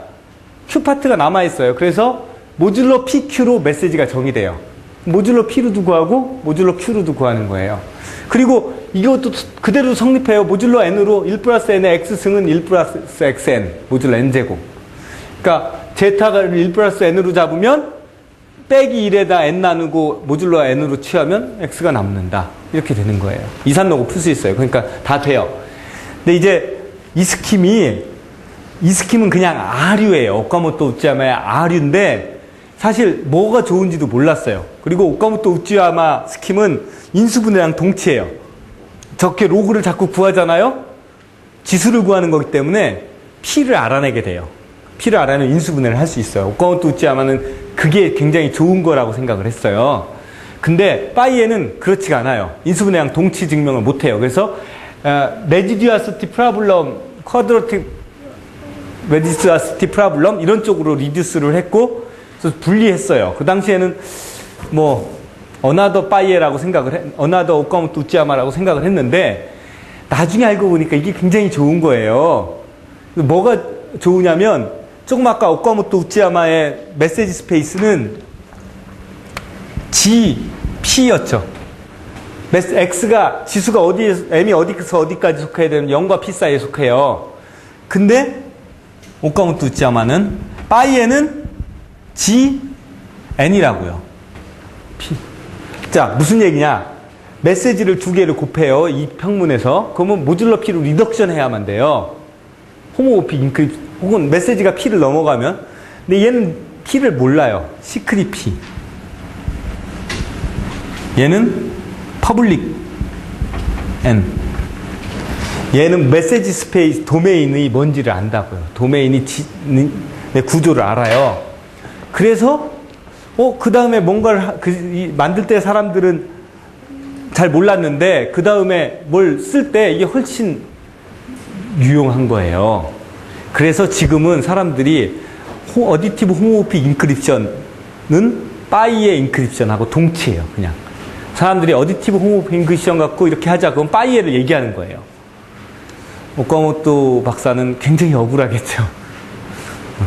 Q 파트가 남아있어요. 그래서 모듈로 PQ로 메시지가 정의돼요. 모듈로 P로도 구하고 모듈로 Q로도 구하는 거예요. 그리고 이것도 그대로 성립해요. 모듈로 N으로 1 플러스 N의 X승은 1 플러스 XN 모듈로 N제곱. 그러니까 제타를 1 플러스 N으로 잡으면 빼기 1에다 N 나누고 모듈로 N으로 취하면 X가 남는다. 이렇게 되는 거예요. 이산록을 풀 수 있어요. 그러니까 다 돼요. 근데 이제 이 스킴은 그냥 R유예요. 오카모토 우찌야마의 R유인데 사실 뭐가 좋은지도 몰랐어요. 그리고 오카모토 우찌야마 스킴은 인수분해랑 동치예요. 저렇게 로그를 자꾸 구하잖아요. 지수를 구하는 거기 때문에 P를 알아내게 돼요. P를 알아내면 인수분해를 할 수 있어요. 오카모토 우찌야마는 그게 굉장히 좋은 거라고 생각을 했어요. 근데 파이에는 그렇지가 않아요. 인수분해랑 동치 증명을 못해요. 그래서 레지듀어시티 프로블럼, 쿼드러틱 레지듀어시티 프로블럼 이런 쪽으로 리듀스를 했고 그래서 분리했어요. 그 당시에는 뭐 어나더 파이에라고 어나더 오카모토 우찌야마라고 생각을 했는데 나중에 알고 보니까 이게 굉장히 좋은 거예요. 뭐가 좋으냐면 조금 아까 오카모토 우찌야마의 메시지 스페이스는 G, P였죠. X가 지수가 M이 어디서 어디까지 속해야 되면 0과 P 사이에 속해요. 근데 오카모토 우찌야마는 파이에는 G, N이라고요. P. 자, 무슨 얘기냐? 메시지를 두 개를 곱해요. 이 평문에서. 그러면 모듈러 P로 리덕션 해야만 돼요. 호모모픽 인크립 혹은 메시지가 P를 넘어가면. 근데 얘는 P를 몰라요. 시크릿 P. 얘는 퍼블릭 N. 얘는 메시지 스페이스 도메인이 뭔지를 안다고요. 도메인이 구조를 알아요. 그래서 그 다음에 뭔가를 만들 때 사람들은 잘 몰랐는데 그 다음에 뭘 쓸 때 이게 훨씬 유용한 거예요. 그래서 지금은 사람들이 어디티브 호모모픽 인크립션은 파이의 인크립션하고 동치예요. 그냥 사람들이 어디티브 호모모픽 인크립션 갖고 이렇게 하자 그건 파이에를 얘기하는 거예요. 오카모토 박사는 굉장히 억울하겠죠.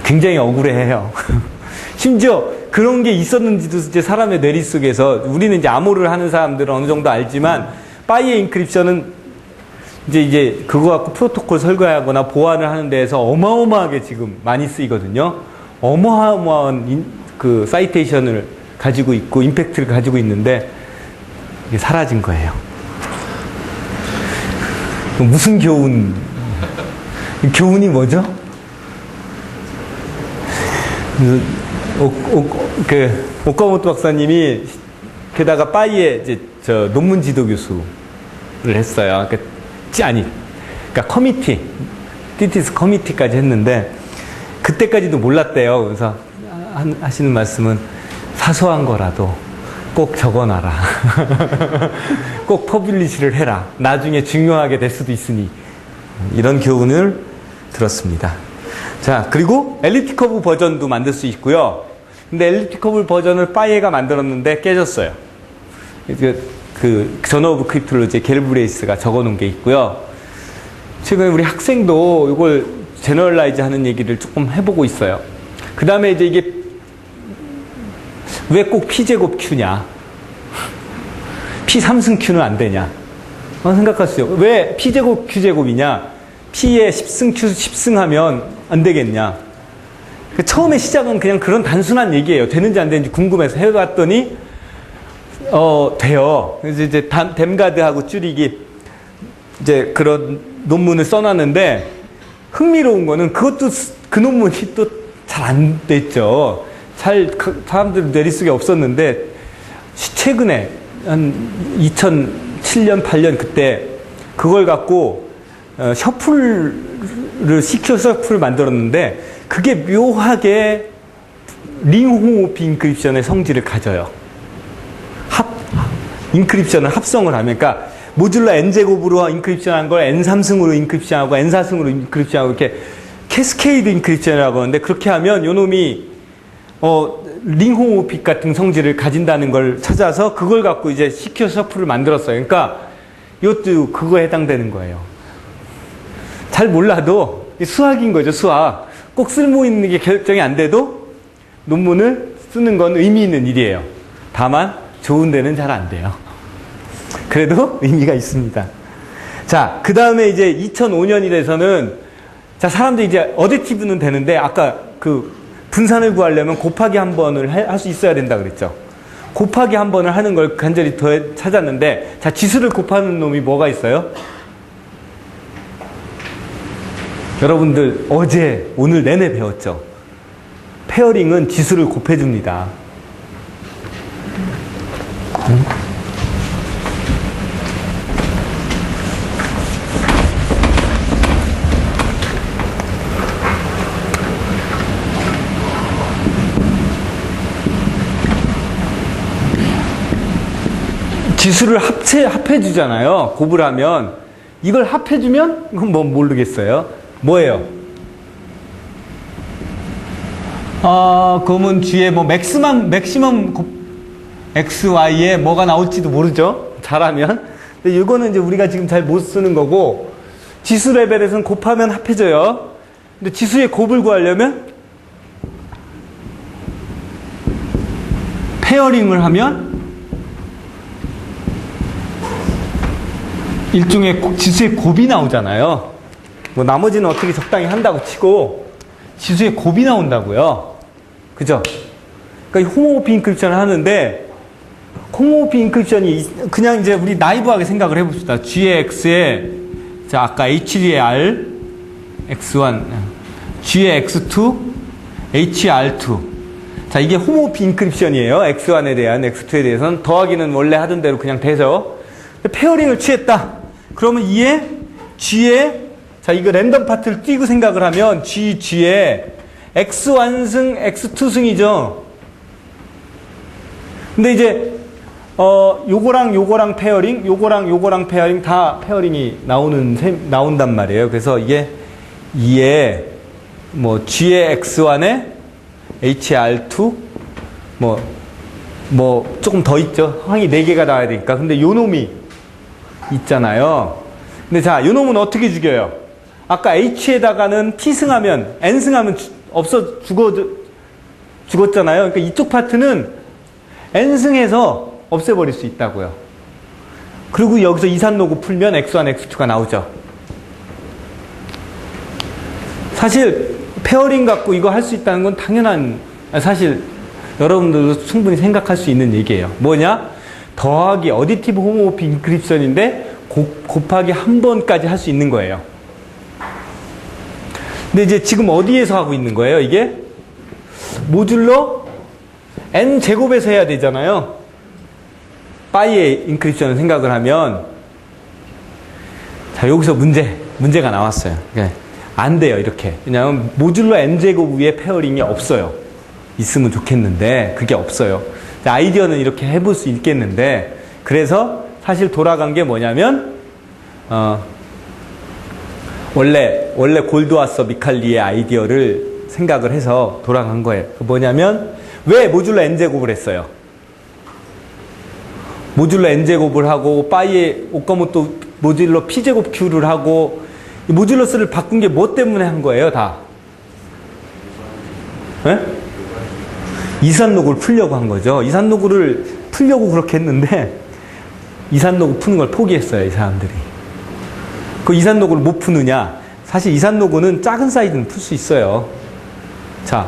굉장히 억울해해요. 심지어 그런 게 있었는지도 이제 사람의 뇌리 속에서 우리는 이제 암호를 하는 사람들은 어느 정도 알지만 파이의 인크립션은 이제 그거 갖고 프로토콜 설계하거나 보안을 하는 데에서 어마어마하게 지금 많이 쓰이거든요. 어마어마한 그 사이테이션을 가지고 있고 임팩트를 가지고 있는데 이게 사라진 거예요. 무슨 교훈? 교훈이 뭐죠? 오카모토 박사님이 게다가 빠이에 이제 논문 지도 교수를 했어요. 그러니까 커미티, 티티스 커미티까지 했는데 그때까지도 몰랐대요. 그래서 하시는 말씀은 사소한 거라도 꼭 적어놔라. 꼭 퍼블리시를 해라. 나중에 중요하게 될 수도 있으니. 이런 교훈을 들었습니다. 자, 그리고 엘리트 커브 버전도 만들 수 있고요. 근데 엘리트 커브 버전을 빠이에가 만들었는데 깨졌어요. 그 저너 오브 크립톨로지 갤브레이스가 적어놓은 게 있고요. 최근에 우리 학생도 이걸 제너럴라이즈 하는 얘기를 조금 해보고 있어요. 그 다음에 이제 이게 왜 꼭 P제곱 Q냐? P 3승 Q는 안 되냐? 생각할 수 있어요. 왜 P제곱 Q제곱이냐? P에 10승 Q 10승 하면 안 되겠냐? 처음에 시작은 그냥 그런 단순한 얘기예요. 되는지 안 되는지 궁금해서 해봤더니 돼요. 그래서 이제 댐가드하고 쭈릭이 이제 그런 논문을 써놨는데 흥미로운 거는 그것도 그 논문이 또 잘 안 됐죠. 사람들 내리쓰기 없었는데 최근에 한 2007년 8년 그때 그걸 갖고 시큐어 셔플을 만들었는데 그게 묘하게 링 홈오피 인크립션의 성질을 가져요. 인크립션을 합성을 하면, 그러니까 모듈러 n제곱으로 인크립션한 걸 n3승으로 인크립션하고 n4승으로 인크립션하고 이렇게 캐스케이드 인크립션이라고 하는데, 그렇게 하면 요놈이 링 홈오피 같은 성질을 가진다는 걸 찾아서 그걸 갖고 이제 시큐어 셔플을 만들었어요. 그러니까 이것도 그거에 해당되는 거예요. 잘 몰라도 수학인 거죠, 수학. 꼭 쓸모 있는 게 결정이 안 돼도 논문을 쓰는 건 의미 있는 일이에요. 다만 좋은 데는 잘 안 돼요. 그래도 의미가 있습니다. 자, 그 다음에 이제 2005년이 돼서는 자, 사람들이 이제 어댑티브는 되는데 아까 그 분산을 구하려면 곱하기 한 번을 할 수 있어야 된다 그랬죠. 곱하기 한 번을 하는 걸 간절히 더 찾았는데, 자, 지수를 곱하는 놈이 뭐가 있어요? 여러분들 어제 오늘 내내 배웠죠. 페어링은 지수를 곱해줍니다. 지수를 합해주잖아요. 곱을 하면. 이걸 합해주면, 그건 뭐 모르겠어요. 뭐예요? 그러면 뒤에 뭐 맥시멈 XY에 뭐가 나올지도 모르죠. 잘하면. 근데 이거는 이제 우리가 지금 잘 못 쓰는 거고, 지수 레벨에서는 곱하면 합해져요. 근데 지수의 곱을 구하려면, 페어링을 하면, 일종의 지수의 곱이 나오잖아요. 뭐 나머지는 어떻게 적당히 한다고 치고 지수의 곱이 나온다고요. 그죠? 그러니까 홈오피 인크립션을 하는데 홈오피 인크립션이 그냥 이제 우리 나이브하게 생각을 해봅시다. G의 X에 자 아까 H의 R X1 G의 X2 HR2 자 이게 홈오피 인크립션이에요. X1에 대한 X2에 대해서는 더하기는 원래 하던 대로 그냥 돼서 페어링을 취했다. 그러면 이에 G에 자 이거 랜덤 파트를 띄고 생각을 하면 G에 X1승 X2승이죠. 근데 이제 요거랑 페어링, 요거랑 페어링 다 페어링이 나온단 말이에요. 그래서 이게 2에 뭐 G의 X1에 HR2 뭐 조금 더 있죠. 항이 4개가 나와야 되니까. 근데 요 놈이 있잖아요. 근데 자, 요 놈은 어떻게 죽여요? 아까 H에다가는 T승하면 N승하면 죽었잖아요. 그러니까 이쪽 파트는 N승해서 없애버릴 수 있다고요. 그리고 여기서 이산로그 풀면 X1, X2가 나오죠. 사실 페어링 갖고 이거 할 수 있다는 건 당연한, 사실 여러분들도 충분히 생각할 수 있는 얘기예요. 뭐냐? 더하기 어디티브 홈오피 인크립션인데 곱하기 한 번까지 할 수 있는 거예요. 근데 이제 지금 어디에서 하고 있는 거예요, 이게? 모듈러 n 제곱에서 해야 되잖아요. 파이의 인크립션을 생각을 하면. 자, 여기서 문제가 나왔어요. 안 돼요, 이렇게. 왜냐하면 모듈러 n 제곱 위에 페어링이 없어요. 있으면 좋겠는데 그게 없어요. 아이디어는 이렇게 해볼 수 있겠는데, 그래서 사실 돌아간 게 뭐냐면 원래 골드와서 미칼리의 아이디어를 생각을 해서 돌아간 거예요. 뭐냐면 왜 모듈러 n제곱을 했어요? 모듈러 n제곱을 하고 파이의 오카모토 모듈러 p제곱 q를 하고 이 모듈러스를 바꾼 게 뭐 때문에 한 거예요, 다? 네? 이산로그를 풀려고 한 거죠. 이산로그를 풀려고 그렇게 했는데 이산로그 푸는 걸 포기했어요, 이 사람들이. 그 이산로그를 못 푸느냐? 사실 이산로그는 작은 사이즈는 풀 수 있어요. 자,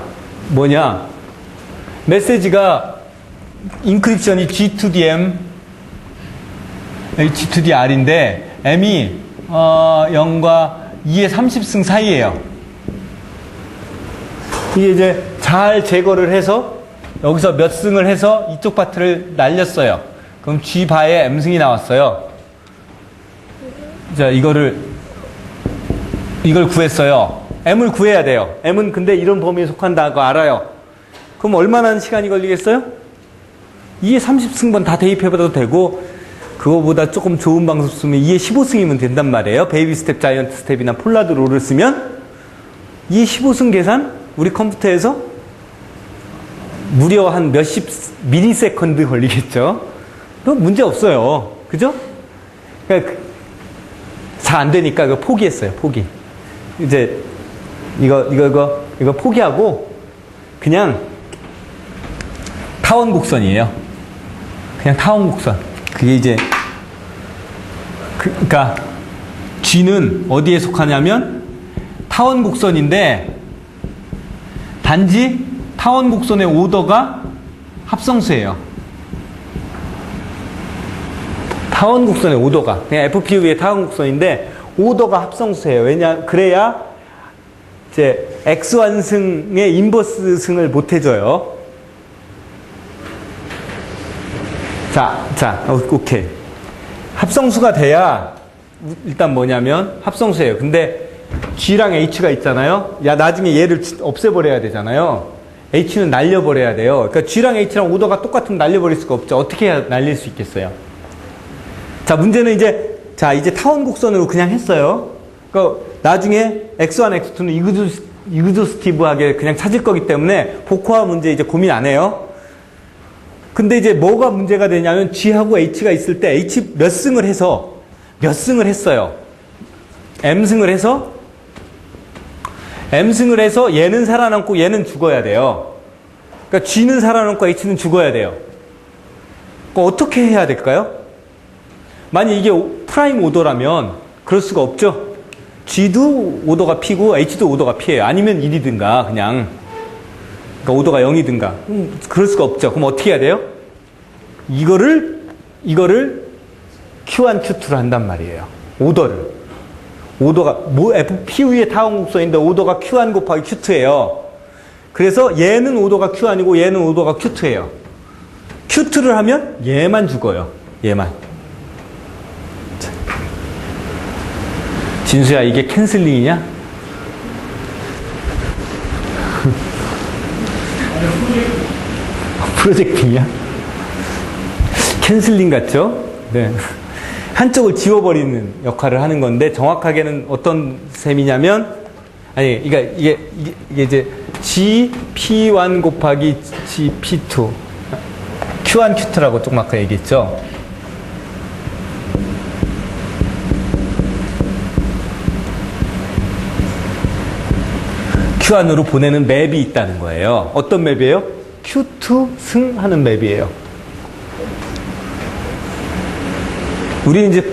뭐냐? 메시지가 인크립션이 G2DM, H2DR인데 M이 0과 2의 30승 사이예요. 이게 이제 잘 제거를 해서 여기서 몇 승을 해서 이쪽 파트를 날렸어요. 그럼 G바에 M승이 나왔어요. 자, 이걸 구했어요. M을 구해야 돼요. M은 근데 이런 범위에 속한다고 알아요. 그럼 얼마나 시간이 걸리겠어요? 2의 30승번 다 대입해봐도 되고, 그거보다 조금 좋은 방법 쓰면 2의 15승이면 된단 말이에요. 베이비 스텝, 자이언트 스텝이나 폴라드 롤을 쓰면 2의 15승 계산 우리 컴퓨터에서 무려 한 몇십 미리세컨드 걸리겠죠. 그럼 문제 없어요. 그죠? 그러니까 잘 안 되니까 이거 포기했어요. 포기. 이제 이거 포기하고 그냥 타원 곡선이에요. 그냥 타원 곡선. 그게 이제 그러니까 G는 어디에 속하냐면 타원 곡선인데, 단지 타원 곡선의 오더가 합성수예요. 타원 곡선의 오더가 그냥 FPU의 타원 곡선인데 오더가 합성수예요. 그래야 이제 X1승의 인버스 승을 못 해줘요. 자, 오케이. 합성수가 돼야 일단 뭐냐면 합성수예요. 근데 G랑 H가 있잖아요. 야, 나중에 얘를 없애버려야 되잖아요. H는 날려버려야 돼요. 그러니까 G랑 H랑 오더가 똑같으면 날려버릴 수가 없죠. 어떻게 해야 날릴 수 있겠어요? 자, 문제는 이제 타원 곡선으로 그냥 했어요. 그러니까 나중에 X1, X2는 이그조스티브하게 그냥 찾을 거기 때문에 복호화 문제 이제 고민 안 해요. 근데 이제 뭐가 문제가 되냐면 G하고 H가 있을 때 H 몇 승을 했어요. M승을 해서 얘는 살아남고 얘는 죽어야 돼요. 그러니까 G는 살아남고 H는 죽어야 돼요. 그러니까 어떻게 해야 될까요? 만약 이게 프라임 오더라면 그럴 수가 없죠. G도 오더가 P고 H도 오더가 P예요. 아니면 1이든가 그냥. 그러니까 오더가 0이든가. 그럴 수가 없죠. 그럼 어떻게 해야 돼요? 이거를 Q1, Q2로 한단 말이에요. 오더가 FPU의 타원 곡선인데 오더가 Q1 곱하기 Q2예요. 그래서 얘는 오더가 Q1이고 얘는 오더가 Q2예요. Q2를 하면 얘만 죽어요. 얘만. 자. 진수야, 이게 캔슬링이냐? 프로젝팅이야? 캔슬링 같죠? 네. 한쪽을 지워버리는 역할을 하는 건데, 정확하게는 어떤 셈이냐면, 그러니까 이게 이제 GP1 곱하기 GP2, Q1, Q2라고 조금 아까 얘기했죠? Q1으로 보내는 맵이 있다는 거예요. 어떤 맵이에요? Q2 승하는 맵이에요. 우리는 이제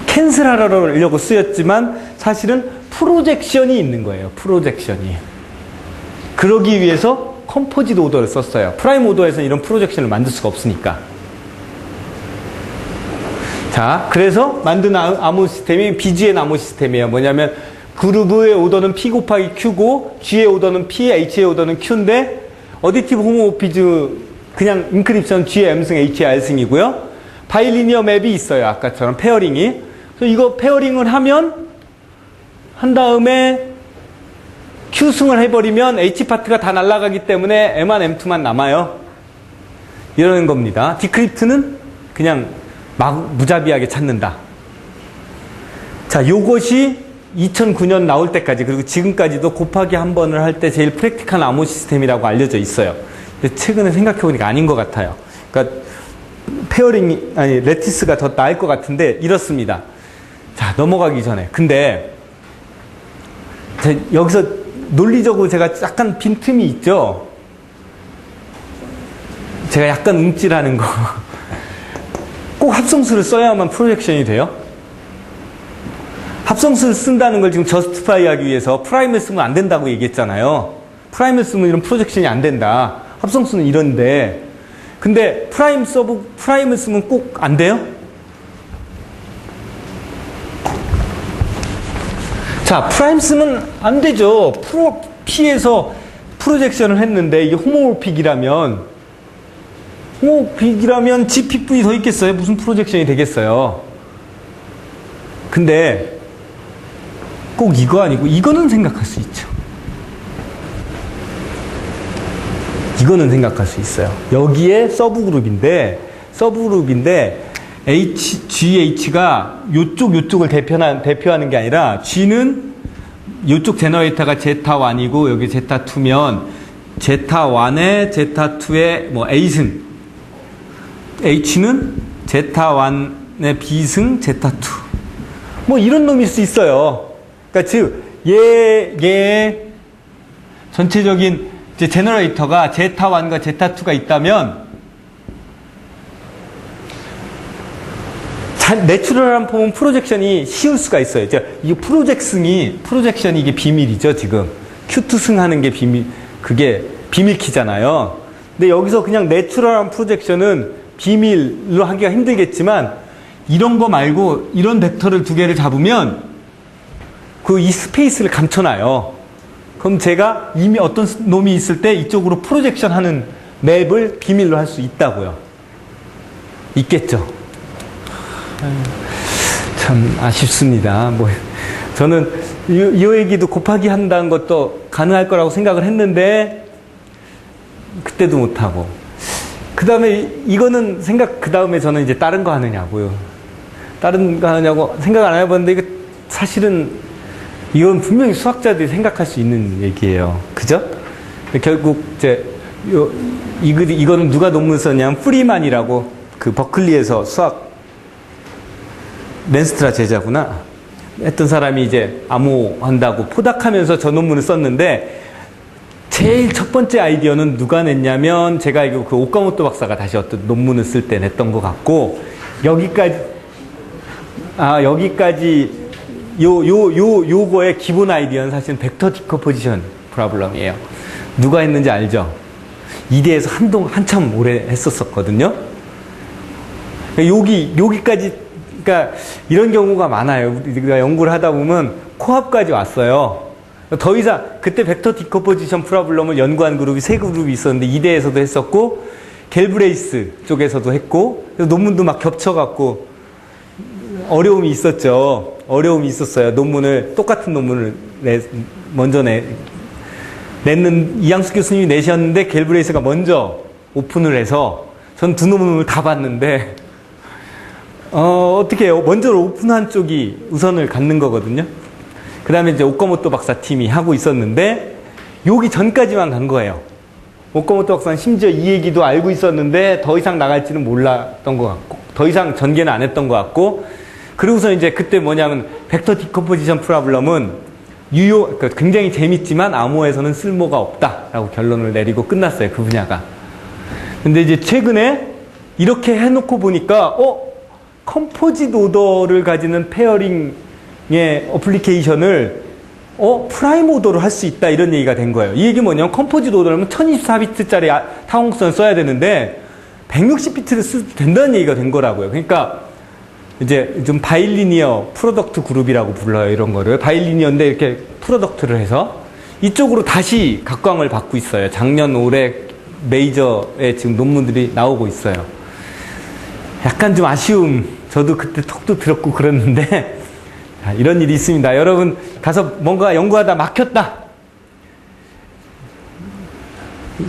캔슬하려고 쓰였지만 사실은 프로젝션이 있는 거예요. 프로젝션이. 그러기 위해서 컴포짓 오더를 썼어요. 프라임 오더에서는 이런 프로젝션을 만들 수가 없으니까. 자, 그래서 만든 암호 시스템이 BGN 암호 시스템이에요. 뭐냐면 그루브의 오더는 P 곱하기 Q고 G의 오더는 P, H의 오더는 Q인데 어디티브 호모모피즈 그냥 인크립션 G의 M승, H의 R승이고요. 바이리니어 맵이 있어요. 아까처럼 페어링이. 그래서 이거 페어링을 한 다음에 Q승을 해버리면 H파트가 다 날아가기 때문에 M1, M2만 남아요. 이러는 겁니다. 디크립트는 그냥 무자비하게 찾는다. 자, 요것이 2009년 나올 때까지 그리고 지금까지도 곱하기 한 번을 할 때 제일 프랙티컬한 암호 시스템이라고 알려져 있어요. 근데 최근에 생각해보니까 아닌 것 같아요. 그러니까 레티스가 더 나을 것 같은데 이렇습니다. 자, 넘어가기 전에. 근데 여기서 논리적으로 제가 약간 빈틈이 있죠. 제가 약간 움찔하는 거. 꼭 합성수를 써야만 프로젝션이 돼요? 합성수를 쓴다는 걸 지금 저스티파이 하기 위해서 프라임을 쓰면 안 된다고 얘기했잖아요. 프라임을 쓰면 이런 프로젝션이 안 된다. 합성수는 이런데. 근데 프라임을 쓰면 꼭 안 돼요? 자, 프라임 쓰면 안 되죠. P에서 프로젝션을 했는데 이게 호모모픽이라면 GPV 더 있겠어요? 무슨 프로젝션이 되겠어요? 근데 꼭 이거 아니고 이거는 생각할 수 있죠. 이거는 생각할 수 있어요. 여기에 서브그룹인데 GH가 요쪽을 대표하는 게 아니라 G는 요쪽 제너레이터가 Z1이고 여기 Z2면 Z1에 Z2의 뭐 A승, H는 Z1의 B승, Z2 뭐 이런 놈일 수 있어요. 그러니까 즉 얘의 전체적인 이제 제너레이터가 Z1과 Z2가 있다면 내추럴한 폼은 프로젝션이 쉬울 수가 있어요. 이 프로젝션이 이게 비밀이죠, 지금. Q2승 하는 게 그게 비밀키잖아요. 근데 여기서 그냥 내추럴한 프로젝션은 비밀로 하기가 힘들겠지만, 이런 거 말고, 이런 벡터를 두 개를 잡으면, 이 스페이스를 감춰놔요. 그럼 제가 이미 어떤 놈이 있을 때 이쪽으로 프로젝션 하는 맵을 비밀로 할 수 있다고요. 있겠죠. 참 아쉽습니다. 저는 이 얘기도 곱하기 한다는 것도 가능할 거라고 생각을 했는데 그때도 못하고 그 다음에 이거는 그 다음에 저는 이제 다른 거 하느냐고요. 다른 거 하느냐고 생각 안 해봤는데 이거 사실은 이건 분명히 수학자들이 생각할 수 있는 얘기예요. 그죠? 결국 이거는 누가 논문 썼냐면 프리만이라고 그 버클리에서 수학 맨스트라 제자구나 했던 사람이 이제 암호한다고 포닥하면서 저 논문을 썼는데 제일 첫 번째 아이디어는 누가 냈냐면 제가 알기로 그 오카모토 박사가 다시 어떤 논문을 쓸 때 냈던 것 같고 여기까지 요거의 기본 아이디어는 사실은 벡터 디컴포지션 프로블럼이에요. 누가 했는지 알죠? 이대에서 한참 오래 했었거든요. 여기까지 그러니까 이런 경우가 많아요. 우리가 연구를 하다 보면 코앞까지 왔어요. 더 이상 그때 벡터 디컴포지션 프로블럼을 연구한 그룹이 3그룹이 있었는데 이대에서도 했었고 갤브레이스 쪽에서도 했고 그래서 논문도 막 겹쳐갖고 어려움이 있었죠. 어려움이 있었어요. 똑같은 논문을 먼저 냈는 이양수 교수님이 내셨는데 갤브레이스가 먼저 오픈을 해서 전 두 논문을 다 봤는데 어떻게 해요? 먼저 오픈한 쪽이 우선을 갖는 거거든요. 그 다음에 이제 오카모토 박사 팀이 하고 있었는데, 여기 전까지만 간 거예요. 오카모토 박사는 심지어 이 얘기도 알고 있었는데, 더 이상 나갈지는 몰랐던 것 같고, 더 이상 전개는 안 했던 것 같고, 그러고서 이제 그때 뭐냐면, 벡터 디컴포지션 프로블럼은 그러니까 굉장히 재밌지만 암호에서는 쓸모가 없다라고 결론을 내리고 끝났어요. 그 분야가. 근데 이제 최근에 이렇게 해놓고 보니까, 컴포짓 오더를 가지는 페어링의 어플리케이션을 프라임 오더로 할 수 있다 이런 얘기가 된 거예요. 이 얘기 뭐냐면 컴포짓 오더라면 1024비트짜리 타공선을 써야 되는데 160비트를 써도 된다는 얘기가 된 거라고요. 그러니까 이제 좀 바일리니어 프로덕트 그룹이라고 불러요. 이런 거를. 바일리니어인데 이렇게 프로덕트를 해서 이쪽으로 다시 각광을 받고 있어요. 작년, 올해 메이저에 지금 논문들이 나오고 있어요. 약간 좀 아쉬움. 저도 그때 톡도 들었고 그랬는데 이런 일이 있습니다. 여러분 가서 뭔가 연구하다 막혔다.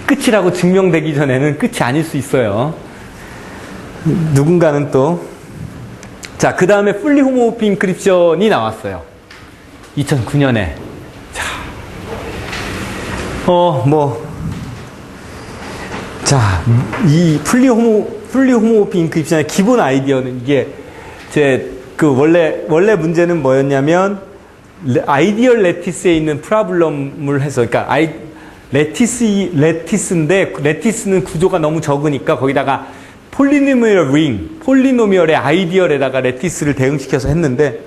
끝이라고 증명되기 전에는 끝이 아닐 수 있어요. 누군가는 또. 자, 그 다음에 풀리 홈오모피 인크립션이 나왔어요. 2009년에. 자, 자, 이 풀리 홈오모피 인크립션의 기본 아이디어는 이게 원래 문제는 뭐였냐면 아이디얼 레티스에 있는 프로블럼을 해서 그러니까 레티스인데 레티스는 구조가 너무 적으니까 거기다가 폴리노미얼의 아이디얼에다가 레티스를 대응시켜서 했는데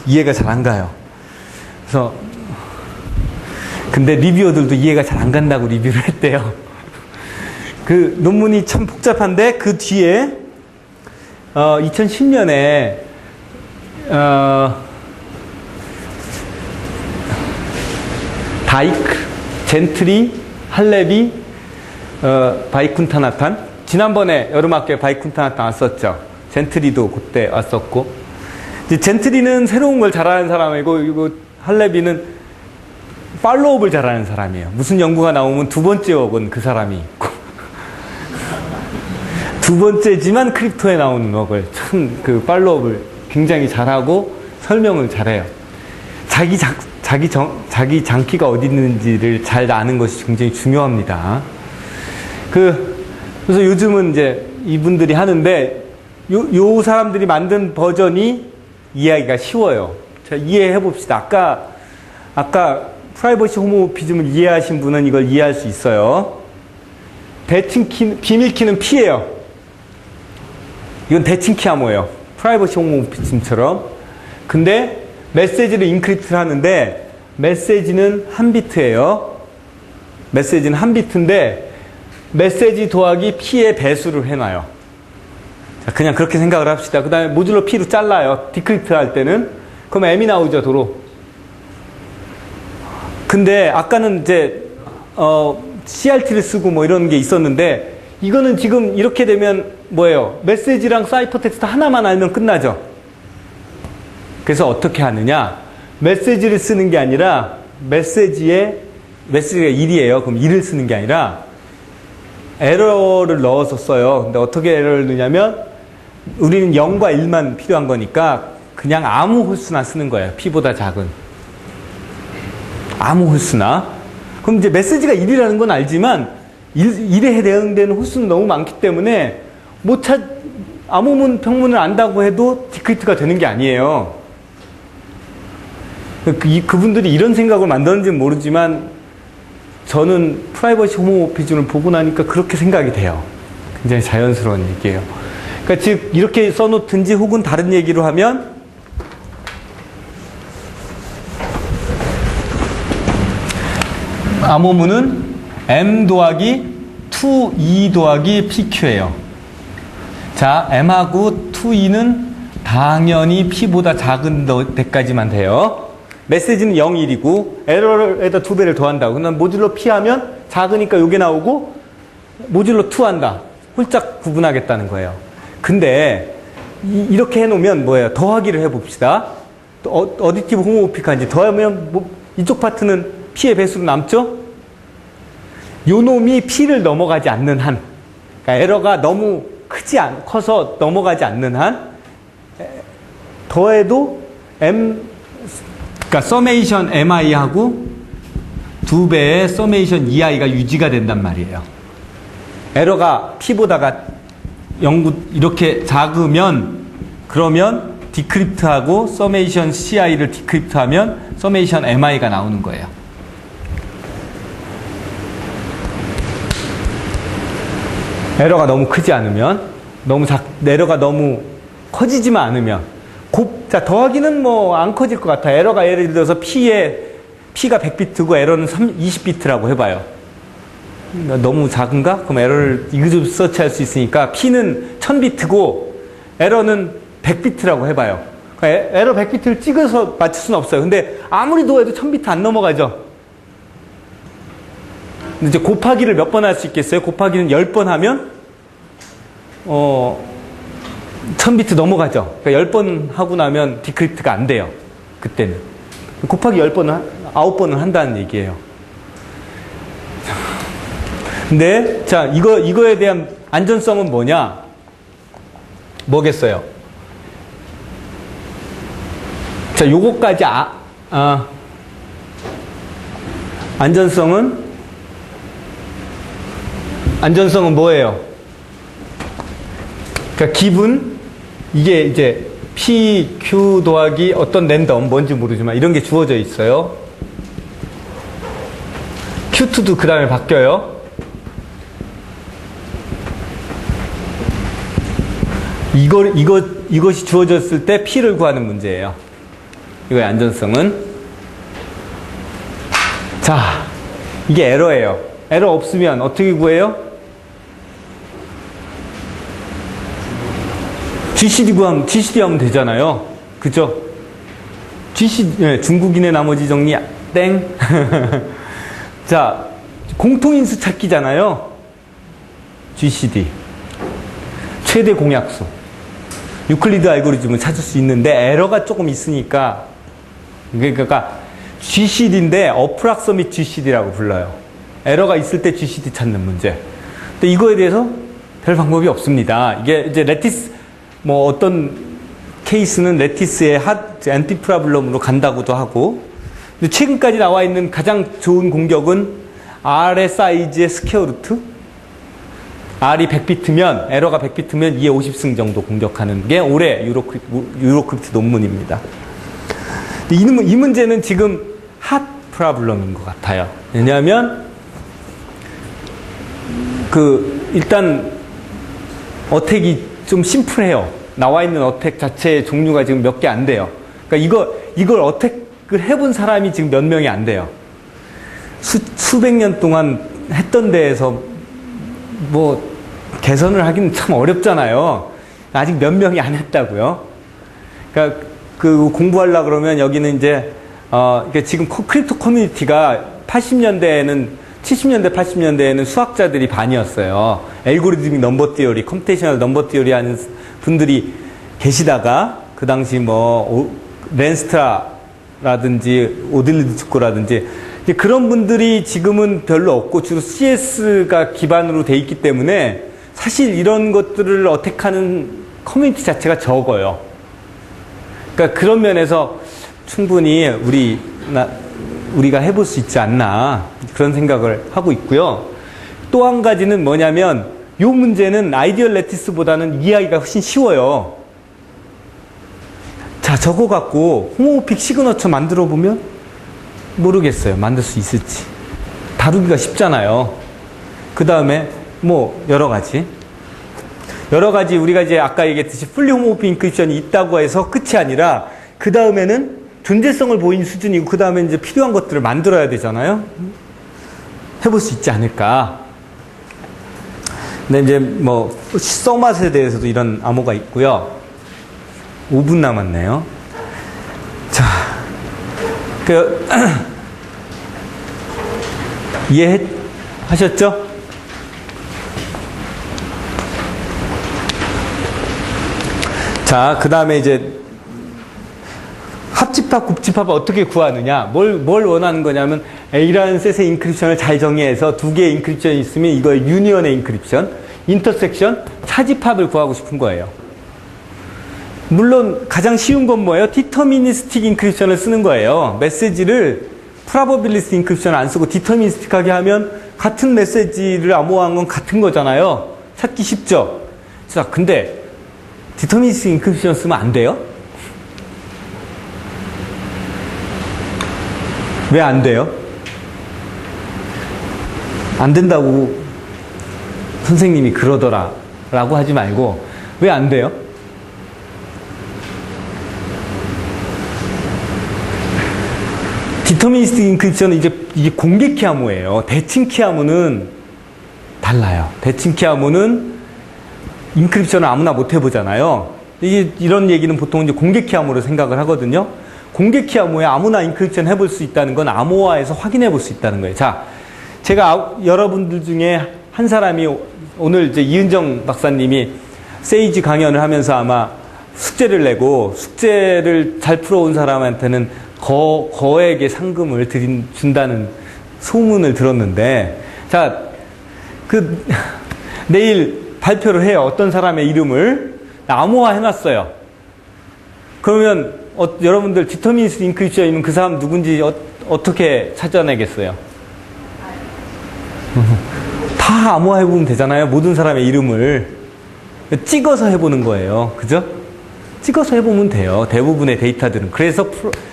이해가 잘 안 가요. 그래서 근데 리뷰어들도 이해가 잘 안 간다고 리뷰를 했대요. 그 논문이 참 복잡한데 그 뒤에 2010년에 다이크, 젠트리, 할레비, 바이쿤타나탄. 지난번에 여름학교에 바이쿤타나탄 왔었죠. 젠트리도 그때 왔었고. 이제 젠트리는 새로운 걸 잘하는 사람이고, 이거 할레비는 팔로우업을 잘하는 사람이에요. 무슨 연구가 나오면 두 번째 웍은 그 사람이 있고. 두 번째지만 크립토에 나오는 웍을 참 그 팔로우업을 굉장히 잘하고 설명을 잘해요. 자기 장기가 어디 있는지를 잘 아는 것이 굉장히 중요합니다. 그래서 요즘은 이제 이분들이 하는데, 요 사람들이 만든 버전이 이해하기가 쉬워요. 자, 이해해 봅시다. 아까 프라이버시 호모모피즘을 이해하신 분은 이걸 이해할 수 있어요. 비밀키는 P예요. 이건 대칭키 암호예요. 프라이버시 호모모피즘처럼. 근데 메시지를 인크립트를 하는데 메시지는 한 비트예요. 메시지는 한 비트인데 메시지 더하기 P의 배수를 해놔요. 자, 그냥 그렇게 생각을 합시다. 그 다음에 모듈러 P로 잘라요. 디크립트 할 때는. 그럼 M이 나오죠, 도로. 근데 아까는 이제 CRT를 쓰고 뭐 이런 게 있었는데 이거는 지금 이렇게 되면 뭐예요? 메시지랑 사이퍼텍스트 하나만 알면 끝나죠. 그래서 어떻게 하느냐? 메시지를 쓰는 게 아니라 메시지가 1이에요. 그럼 1을 쓰는 게 아니라 에러를 넣어서 써요. 근데 어떻게 에러를 넣냐면 우리는 0과 1만 필요한 거니까 그냥 아무 홀수나 쓰는 거예요. P보다 작은. 아무 홀수나. 그럼 이제 메시지가 1이라는 건 알지만 1에 해당되는 홀수는 너무 많기 때문에 아무 평문을 안다고 해도 디크리트가 되는 게 아니에요. 그분들이 이런 생각을 만드는지는 모르지만 저는 프라이버시 호모모피즘을 보고 나니까 그렇게 생각이 돼요. 굉장히 자연스러운 얘기예요. 그러니까 즉 이렇게 써놓든지 혹은 다른 얘기로 하면 암호문은 M 더하기 2E 더하기 PQ예요. 자, M하고 2E는 당연히 P보다 작은 데까지만 돼요. 메시지는 0, 1이고 에러에다 2배를 더한다고. 그럼 모듈러 P 하면 작으니까 요게 나오고 모듈러 2 한다. 홀짝 구분하겠다는 거예요. 근데 이렇게 해놓으면 뭐예요? 더하기를 해봅시다. 어디티브 호모모픽한지 더하면 이쪽 파트는 P의 배수로 남죠? 요 놈이 P를 넘어가지 않는 한, 그러니까 에러가 너무 커서 넘어가지 않는 한, 더해도 그러니까 서메이션 MI하고 2배의 서메이션 EI가 유지가 된단 말이에요. 에러가 P보다가 이렇게 작으면, 그러면 디크립트하고 서메이션 CI를 디크립트하면 서메이션 MI가 나오는 거예요. 에러가 너무 크지 않으면, 에러가 너무 커지지만 않으면, 자, 더하기는 뭐 안 커질 것 같아요. 에러가 예를 들어서 P가 100비트고 에러는 20비트라고 해봐요. 너무 작은가? 그럼 에러를 이그저브 서치할 수 있으니까 P는 1000비트고 에러는 100비트라고 해봐요. 그러니까 에러 100비트를 찍어서 맞출 수는 없어요. 근데 아무리 넣어도 1000비트 안 넘어가죠. 근데 이제 곱하기를 몇 번 할 수 있겠어요? 곱하기는 10번 하면 1000비트 넘어가죠. 그러니까 10번 하고 나면 디크립트가 안 돼요. 그때는. 곱하기 10번은, 9번은 한다는 얘기예요. 근데, 자, 이거에 대한 안전성은 뭐겠어요? 자, 요거까지, 안전성은 뭐예요? 그러니까 기분, 이게 이제 P, Q 더하기 어떤 랜덤, 뭔지 모르지만 이런 게 주어져 있어요. Q2도 그 다음에 바뀌어요. 이것이 주어졌을 때 P를 구하는 문제예요. 이거의 안전성은. 자, 이게 에러예요. 에러 없으면 어떻게 구해요? GCD 하면 되잖아요. 그죠? 중국인의 나머지 정리, 땡. 자, 공통인수 찾기잖아요. GCD. 최대 공약수. 유클리드 알고리즘을 찾을 수 있는데 에러가 조금 있으니까, 그러니까 GCD인데 어프락서밋 GCD라고 불러요. 에러가 있을 때 GCD 찾는 문제. 근데 이거에 대해서 별 방법이 없습니다. 이게 이제 레티스, 어떤 케이스는 레티스의 앤티 프라블럼으로 간다고도 하고, 근데 최근까지 나와 있는 가장 좋은 공격은 R의 사이즈의 스퀘어 루트. R이 100비트면, 에러가 100비트면 2의 50승 정도 공격하는 게 올해 유로크립트 논문입니다. 이 문제는 지금 핫 프라블럼인 것 같아요. 왜냐하면, 일단, 어택이 좀 심플해요. 나와 있는 어택 자체의 종류가 지금 몇 개 안 돼요. 그러니까 이걸 어택을 해본 사람이 지금 몇 명이 안 돼요. 수백 년 동안 했던 데에서 개선을 하기는 참 어렵잖아요. 아직 몇 명이 안 했다고요. 그러니까 공부하려고 그러면 여기는 이제, 그러니까 지금 크립토 커뮤니티가 70년대, 80년대에는 수학자들이 반이었어요. 알고리즘ik 넘버 티어리, 컴퓨테이셔널 넘버 티어리 하는 분들이 계시다가, 그 당시 렌스트라라든지, 오딜리드츠코라든지, 그런 분들이 지금은 별로 없고, 주로 CS가 기반으로 돼 있기 때문에, 사실 이런 것들을 어택하는 커뮤니티 자체가 적어요. 그러니까 그런 면에서 충분히 우리가 해볼 수 있지 않나 그런 생각을 하고 있고요. 또 한 가지는 뭐냐면 이 문제는 아이디얼 레티스보다는 이해하기가 훨씬 쉬워요. 자, 저거 갖고 호모모픽 시그너처 만들어 보면 모르겠어요. 만들 수 있을지. 다루기가 쉽잖아요. 그 다음에 여러 가지 우리가 이제 아까 얘기했듯이 풀리 호모모픽 인크립션이 있다고 해서 끝이 아니라 그 다음에는 존재성을 보인 수준이고 그 다음에 이제 필요한 것들을 만들어야 되잖아요. 해볼 수 있지 않을까. 근데 이제 써맛에 대해서도 이런 암호가 있고요. 5분 남았네요. 자, 이해하셨죠? 자, 그 다음에 이제 합집합, 곱집합을 어떻게 구하느냐? 뭘 원하는 거냐면 A라는 셋의 인크립션을 잘 정의해서 두 개의 인크립션이 있으면 이걸 유니언의 인크립션, 인터섹션, 차집합을 구하고 싶은 거예요. 물론 가장 쉬운 건 뭐예요? 디터미니스틱 인크립션을 쓰는 거예요. 메시지를 프라버빌리스틱 인크립션을 안 쓰고 디터미니스틱하게 하면 같은 메시지를 암호화한 건 같은 거잖아요. 찾기 쉽죠? 자, 근데 디터미니스틱 인크립션 쓰면 안 돼요? 왜 안 돼요? 안 된다고 선생님이 그러더라 라고 하지 말고 왜 안 돼요? 디터미니스틱 인크립션은 이게 공개 키 암호예요. 대칭 키 암호는 달라요. 대칭 키 암호는 인크립션을 아무나 못 해보잖아요. 이런 얘기는 보통 이제 공개키 암호로 생각을 하거든요. 공개키 암호에 아무나 인크립션 해볼 수 있다는 건 암호화해서 확인해 볼 수 있다는 거예요. 자, 제가 여러분들 중에 한 사람이 오늘 이제 이은정 박사님이 세이지 강연을 하면서 아마 숙제를 내고 숙제를 잘 풀어온 사람한테는 거액의 상금을 준다는 소문을 들었는데, 자, 내일 발표를 해요. 어떤 사람의 이름을 암호화 해놨어요. 그러면 여러분들 디터미니스트 인크립션이면 그 사람 누군지 어떻게 찾아내겠어요? 다 암호화 해보면 되잖아요. 모든 사람의 이름을 찍어서 해보는 거예요. 그죠? 찍어서 해보면 돼요. 대부분의 데이터들은. 그래서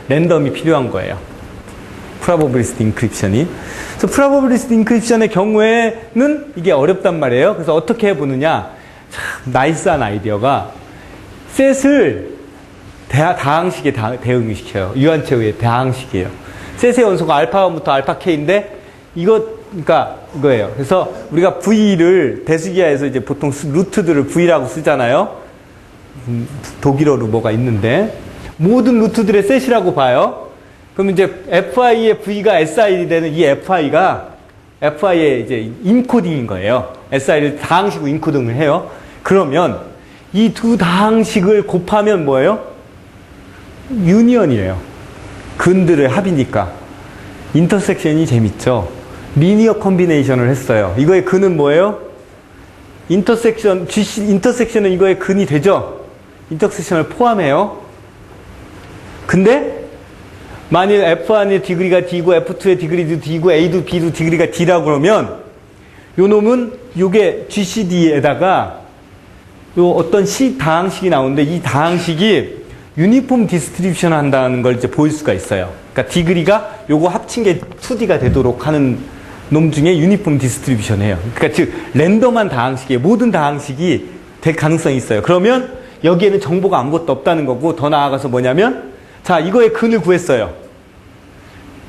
랜덤이 필요한 거예요. 프로바빌리스틱 인크립션이. 그래서 프로바빌리스틱 인크립션의 경우에는 이게 어렵단 말이에요. 그래서 어떻게 해보느냐. 참 나이스한 아이디어가 셋을 다항식에 대응을 시켜요. 유한체의 다항식이에요. 셋의 연소가 알파 1부터 알파 k인데 그러니까 이거예요. 그래서 우리가 V를 대수기하에서 이제 보통 루트들을 V라고 쓰잖아요. 독일어로 뭐가 있는데 모든 루트들의 셋이라고 봐요. 그럼 이제 FI의 V가 SI이 되는 이 FI의 이제 인코딩인 거예요. SI를 다항식으로 인코딩을 해요. 그러면 이 두 다항식을 곱하면 뭐예요? 유니언이에요. 근들의 합이니까. 인터섹션이 재밌죠. 리니어 컨비네이션을 했어요. 이거의 근은 뭐예요? 인터섹션은 이거의 근이 되죠. 인터섹션을 포함해요. 근데 만일 F1의 디그리가 D고 F2의 디그리도 D고 A도 B도 디그리가 D라고 그러면 요 놈은 요게 GCD에다가 요 어떤 다항식이 나오는데 이 다항식이 유니폼 디스트리뷰션 한다는 걸 이제 보일 수가 있어요. 그러니까 디그리가 요거 합친 게 2D가 되도록 하는 놈 중에 유니폼 디스트리뷰션이에요. 그러니까 즉 랜덤한 다항식이에요. 모든 다항식이 될 가능성이 있어요. 그러면 여기에는 정보가 아무것도 없다는 거고, 더 나아가서 뭐냐면, 자, 이거의 근을 구했어요.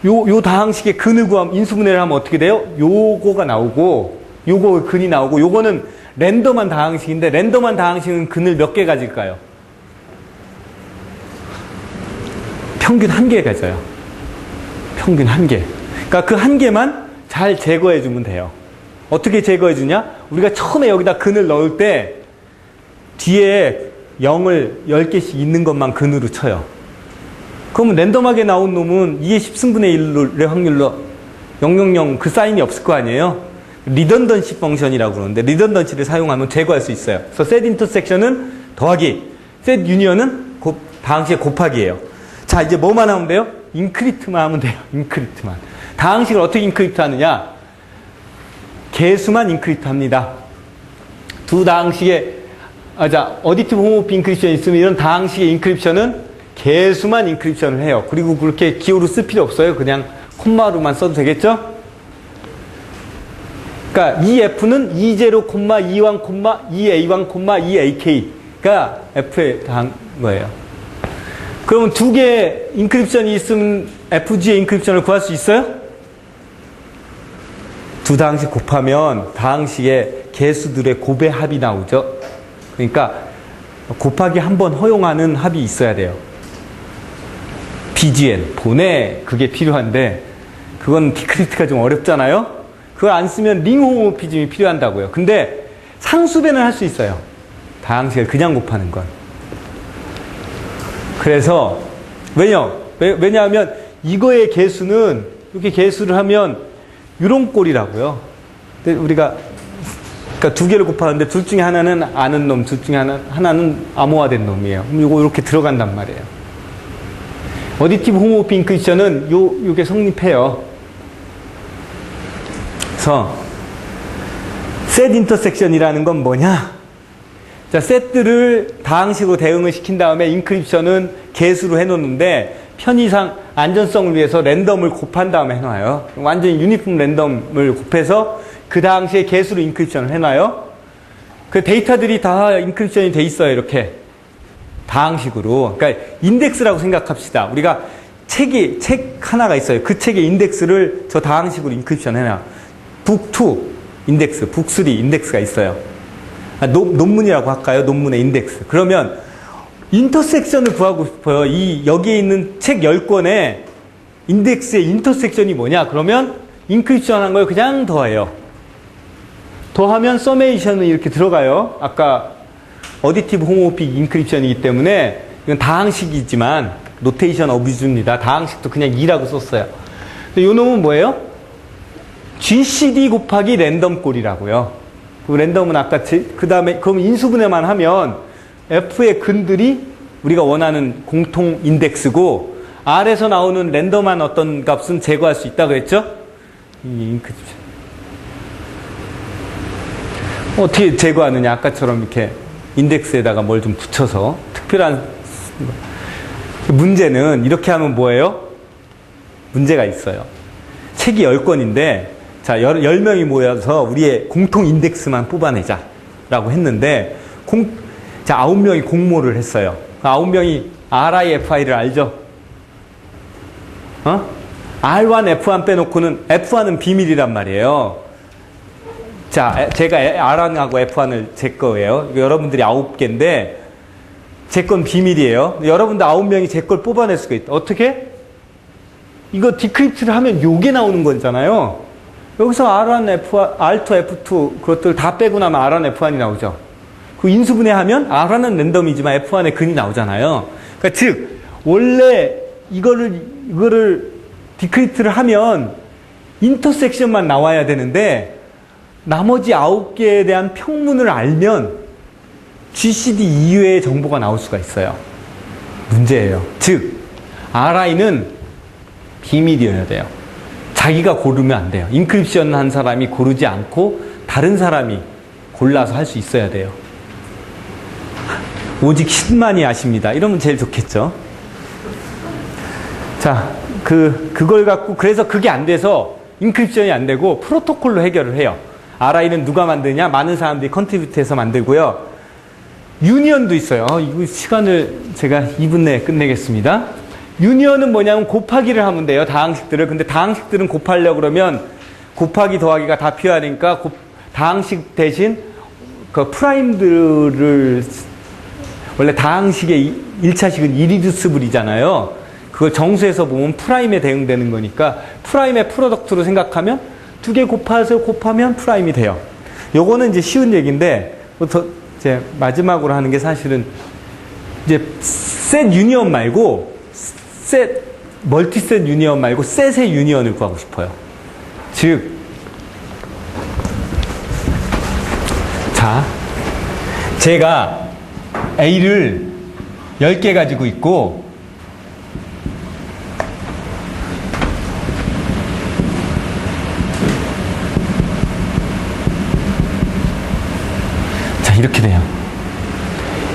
요 다항식의 근을 구하면 인수분해를 하면 어떻게 돼요? 요거가 나오고 요거의 근이 나오고, 요거는 랜덤한 다항식인데 랜덤한 다항식은 근을 몇 개 가질까요? 평균 1개 가져요. 평균 1개. 그러니까 그 1개만 잘 제거해 주면 돼요. 어떻게 제거해 주냐? 우리가 처음에 여기다 근을 넣을 때 뒤에 0을 10개씩 있는 것만 근으로 쳐요. 그러면 랜덤하게 나온 놈은 2의 10승분의 1의 확률로 000 그 사인이 없을 거 아니에요? 리던던시 펑션이라고 그러는데, 리던던시를 사용하면 제거할 수 있어요. 그래서 셋 인터섹션은 더하기, 셋 유니언은 다항식의 곱하기예요. 자, 이제 뭐만 하면 돼요? 인크립트만 하면 돼요. 인크립트만. 다항식을 어떻게 인크립트 하느냐? 개수만 인크립트 합니다. 두 다항식의, 어디티브 호모피 인크립션이 있으면 이런 다항식의 인크립션은 개수만 인크립션을 해요. 그리고 그렇게 기호로 쓸 필요 없어요. 그냥 콤마로만 써도 되겠죠? 그러니까 이 F는 E0, E1, E A1, E2AK가 F의 거예요. 그러면 두 개의 인크립션이 있으면 FG의 인크립션을 구할 수 있어요? 두 다항식 곱하면 다항식의 개수들의 곱의 합이 나오죠. 그러니까 곱하기 한 번 허용하는 합이 있어야 돼요. BGN, 본에 그게 필요한데 그건 디크립트가 좀 어렵잖아요. 그걸 안 쓰면 링 호모피즘이 필요한다고요. 근데 상수배는 할 수 있어요. 다항식을 그냥 곱하는 건. 그래서 왜냐하면 이거의 개수는 이렇게 개수를 하면 이런 꼴이라고요. 근데 우리가 그러니까 두 개를 곱하는데 둘 중에 하나는 아는 놈, 둘 중에 하나는 암호화된 놈이에요. 그럼 이거 이렇게 들어간단 말이에요. 어디티브 호모피 인크립션은 요게 성립해요. 그래서 셋 인터섹션이라는 건 뭐냐? 자, 셋들을 다항식으로 대응을 시킨 다음에 인크립션은 개수로 해놓는데 편의상 안전성을 위해서 랜덤을 곱한 다음에 해놔요. 완전히 유니폼 랜덤을 곱해서 그 다항식의 개수로 인크립션을 해놔요. 그 데이터들이 다 인크립션이 돼 있어요. 이렇게 다항식으로. 그러니까 인덱스라고 생각합시다. 우리가 책 하나가 있어요. 그 책의 인덱스를 저 다항식으로 인크립션 해놔. 북2 인덱스, 북3 인덱스가 있어요. 논문이라고 할까요? 논문의 인덱스. 그러면 인터섹션을 구하고 싶어요. 여기에 있는 책 10권의 인덱스의 인터섹션이 뭐냐? 그러면 인크립션 한 걸 그냥 더해요. 더하면 서메이션은 이렇게 들어가요. 아까 어디티브 호모픽 인크립션이기 때문에 이건 다항식이지만 노테이션 어뷰즈입니다. 다항식도 그냥 2라고 썼어요. 이 놈은 뭐예요? GCD 곱하기 랜덤 꼴이라고요. 그 랜덤은 아까 그 다음에 그럼 인수분해만 하면 F의 근들이 우리가 원하는 공통 인덱스고 R에서 나오는 랜덤한 어떤 값은 제거할 수 있다고 했죠? 어떻게 제거하느냐? 아까처럼 이렇게 인덱스에다가 뭘 좀 붙여서 특별한 문제는 이렇게 하면 뭐예요? 문제가 있어요. 책이 10권인데 자 10명이 모여서 우리의 공통 인덱스만 뽑아내자 라고 했는데 자 9명이 공모를 했어요. 9명이 RIFI를 알죠? R1, F1 빼놓고는 F1은 비밀이란 말이에요. 자, 제가 R1하고 F1을 제 거예요. 여러분들이 9개인데 제 건 비밀이에요. 여러분들 9명이 제 걸 뽑아낼 수가 있다. 어떻게? 이거 디크립트를 하면 요게 나오는 거잖아요. 여기서 R1, F1, R2, F2 그것들 다 빼고 나면 R1, F1이 나오죠. 그 인수분해하면 R1은 랜덤이지만 F1의 근이 나오잖아요. 그러니까 즉 원래 이거를 디크립트를 하면 인터섹션만 나와야 되는데 나머지 9개에 대한 평문을 알면 GCD 이외의 정보가 나올 수가 있어요. 문제예요. 즉 RI는 비밀이어야 돼요. 자기가 고르면 안 돼요. 인크립션 한 사람이 고르지 않고 다른 사람이 골라서 할 수 있어야 돼요. 오직 신만이 아십니다. 이러면 제일 좋겠죠. 자, 그걸 갖고 그래서 그게 안 돼서 인크립션이 안 되고 프로토콜로 해결을 해요. RI는 누가 만드냐? 많은 사람들이 컨트리뷰트해서 만들고요. 유니언도 있어요. 이거 시간을 제가 2분 내에 끝내겠습니다. 유니언은 뭐냐면 곱하기를 하면 돼요. 다항식들을. 근데 다항식들은 곱하려고 그러면 곱하기 더하기가 다 필요하니까 다항식 대신 그 프라임들을 원래 다항식의 1차식은 이리듀스블이잖아요. 그걸 정수해서 보면 프라임에 대응되는 거니까 프라임의 프로덕트로 생각하면 2개 곱하면 프라임이 돼요. 요거는 이제 쉬운 얘기인데 이제 마지막으로 하는 게 사실은 이제 셋 유니언 말고 멀티셋 유니언 말고 셋의 유니언을 구하고 싶어요. 즉, 자, 제가 A를 10개 가지고 있고 자, 이렇게 돼요.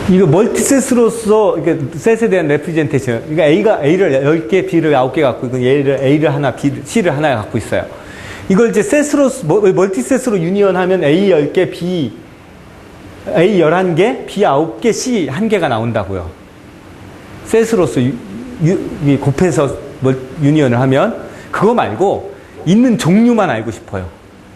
이거 멀티셋으로서 셋에 대한 레프레젠테이션. 그러니까 A를 10개, B를 9개 갖고 있고 A를 하나, C를 하나 갖고 있어요. 이걸 이제 멀티셋으로 유니언하면 A 10개, A 11개, B 9개, C 1개가 나온다고요. 셋으로서 곱해서 유니언을 하면 그거 말고 있는 종류만 알고 싶어요.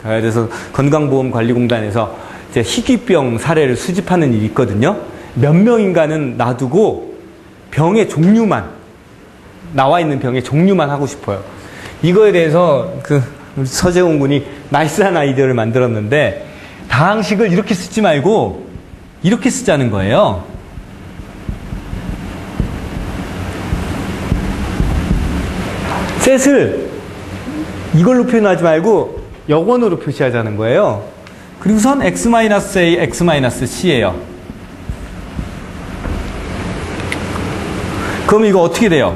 그래서 건강보험관리공단에서 이제 희귀병 사례를 수집하는 일이 있거든요. 몇 명인가는 놔두고 병의 종류만 나와 있는 병의 종류만 하고 싶어요. 이거에 대해서 우리 서재훈 군이 나이스한 아이디어를 만들었는데 다항식을 이렇게 쓰지 말고 이렇게 쓰자는 거예요. 셋을 이걸로 표현하지 말고 역원으로 표시하자는 거예요. 그리고선 x-a, x-c예요. 그럼 이거 어떻게 돼요?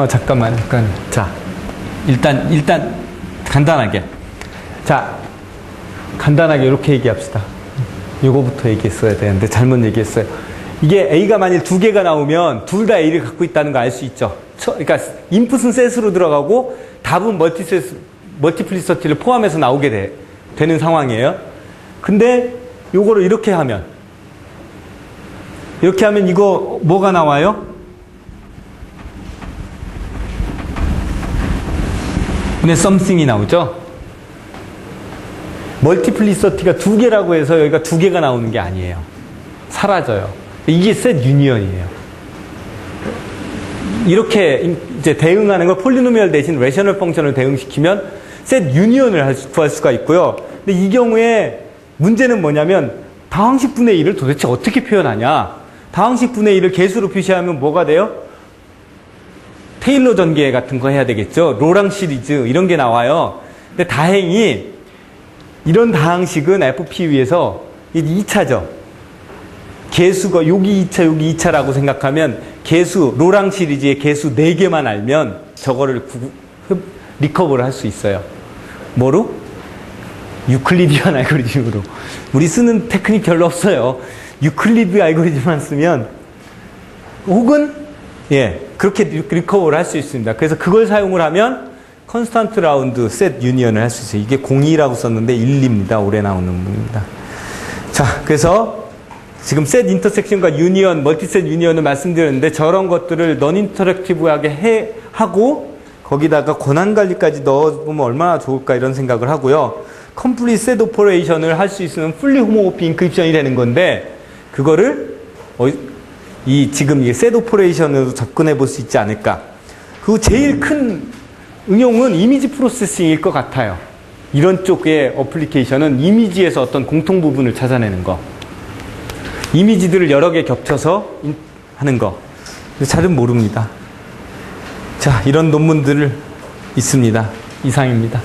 잠깐만. 자, 일단 간단하게. 자, 간단하게 이렇게 얘기합시다. 요거부터 얘기했어야 되는데 잘못 얘기했어요. 이게 A가 만일 2개가 나오면 둘 다 A를 갖고 있다는 거 알 수 있죠. 그러니까 인풋은 셋으로 들어가고 답은 멀티플리서티를 포함해서 나오게 되는 상황이에요. 근데 요거를 이렇게 하면 이거 뭐가 나와요? 근데 something이 나오죠. 멀티플리서티가 2개라고 해서 여기가 2개가 나오는 게 아니에요. 사라져요. 이게 셋 유니언이에요. 이렇게 이제 대응하는 걸 폴리노미얼 대신 레셔널 펑션을 대응시키면 셋 유니언을 구할 수가 있고요. 근데 이 경우에 문제는 뭐냐면 다항식 분의 1을 도대체 어떻게 표현하냐. 다항식 분의 1을 개수로 표시하면 뭐가 돼요? 테일러 전개 같은 거 해야 되겠죠. 로랑 시리즈 이런 게 나와요. 근데 다행히 이런 다항식은 FPU에서 2차죠. 개수가 여기 2차 여기 2차라고 생각하면 개수 로랑 시리즈의 개수 4개만 알면 저거를 리커버를 할 수 있어요. 뭐로? 유클리디안 알고리즘으로. 우리 쓰는 테크닉 별로 없어요. 유클리드 알고리즘만 쓰면 혹은 그렇게 리커버를 할 수 있습니다. 그래서 그걸 사용을 하면 컨스탄트 라운드 셋 유니언을 할 수 있어요. 이게 02라고 썼는데 1입니다. 올해 나오는 문입니다. 자, 그래서 지금 셋 인터섹션과 유니언, 멀티셋 유니언을 말씀드렸는데 저런 것들을 넌 인터랙티브하게 하고 거기다가 권한 관리까지 넣어보면 얼마나 좋을까 이런 생각을 하고요. 컴플리트 셋 오퍼레이션을 할 수 있으면 풀리 호모모피 인크립션이 되는 건데 그거를 지금 이 셋 오퍼레이션으로 접근해 볼 수 있지 않을까. 그리고 제일 큰 응용은 이미지 프로세싱일 것 같아요. 이런 쪽의 어플리케이션은 이미지에서 어떤 공통 부분을 찾아내는 거. 이미지들을 여러 개 겹쳐서 하는 거. 잘은 모릅니다. 자, 이런 논문들 있습니다. 이상입니다.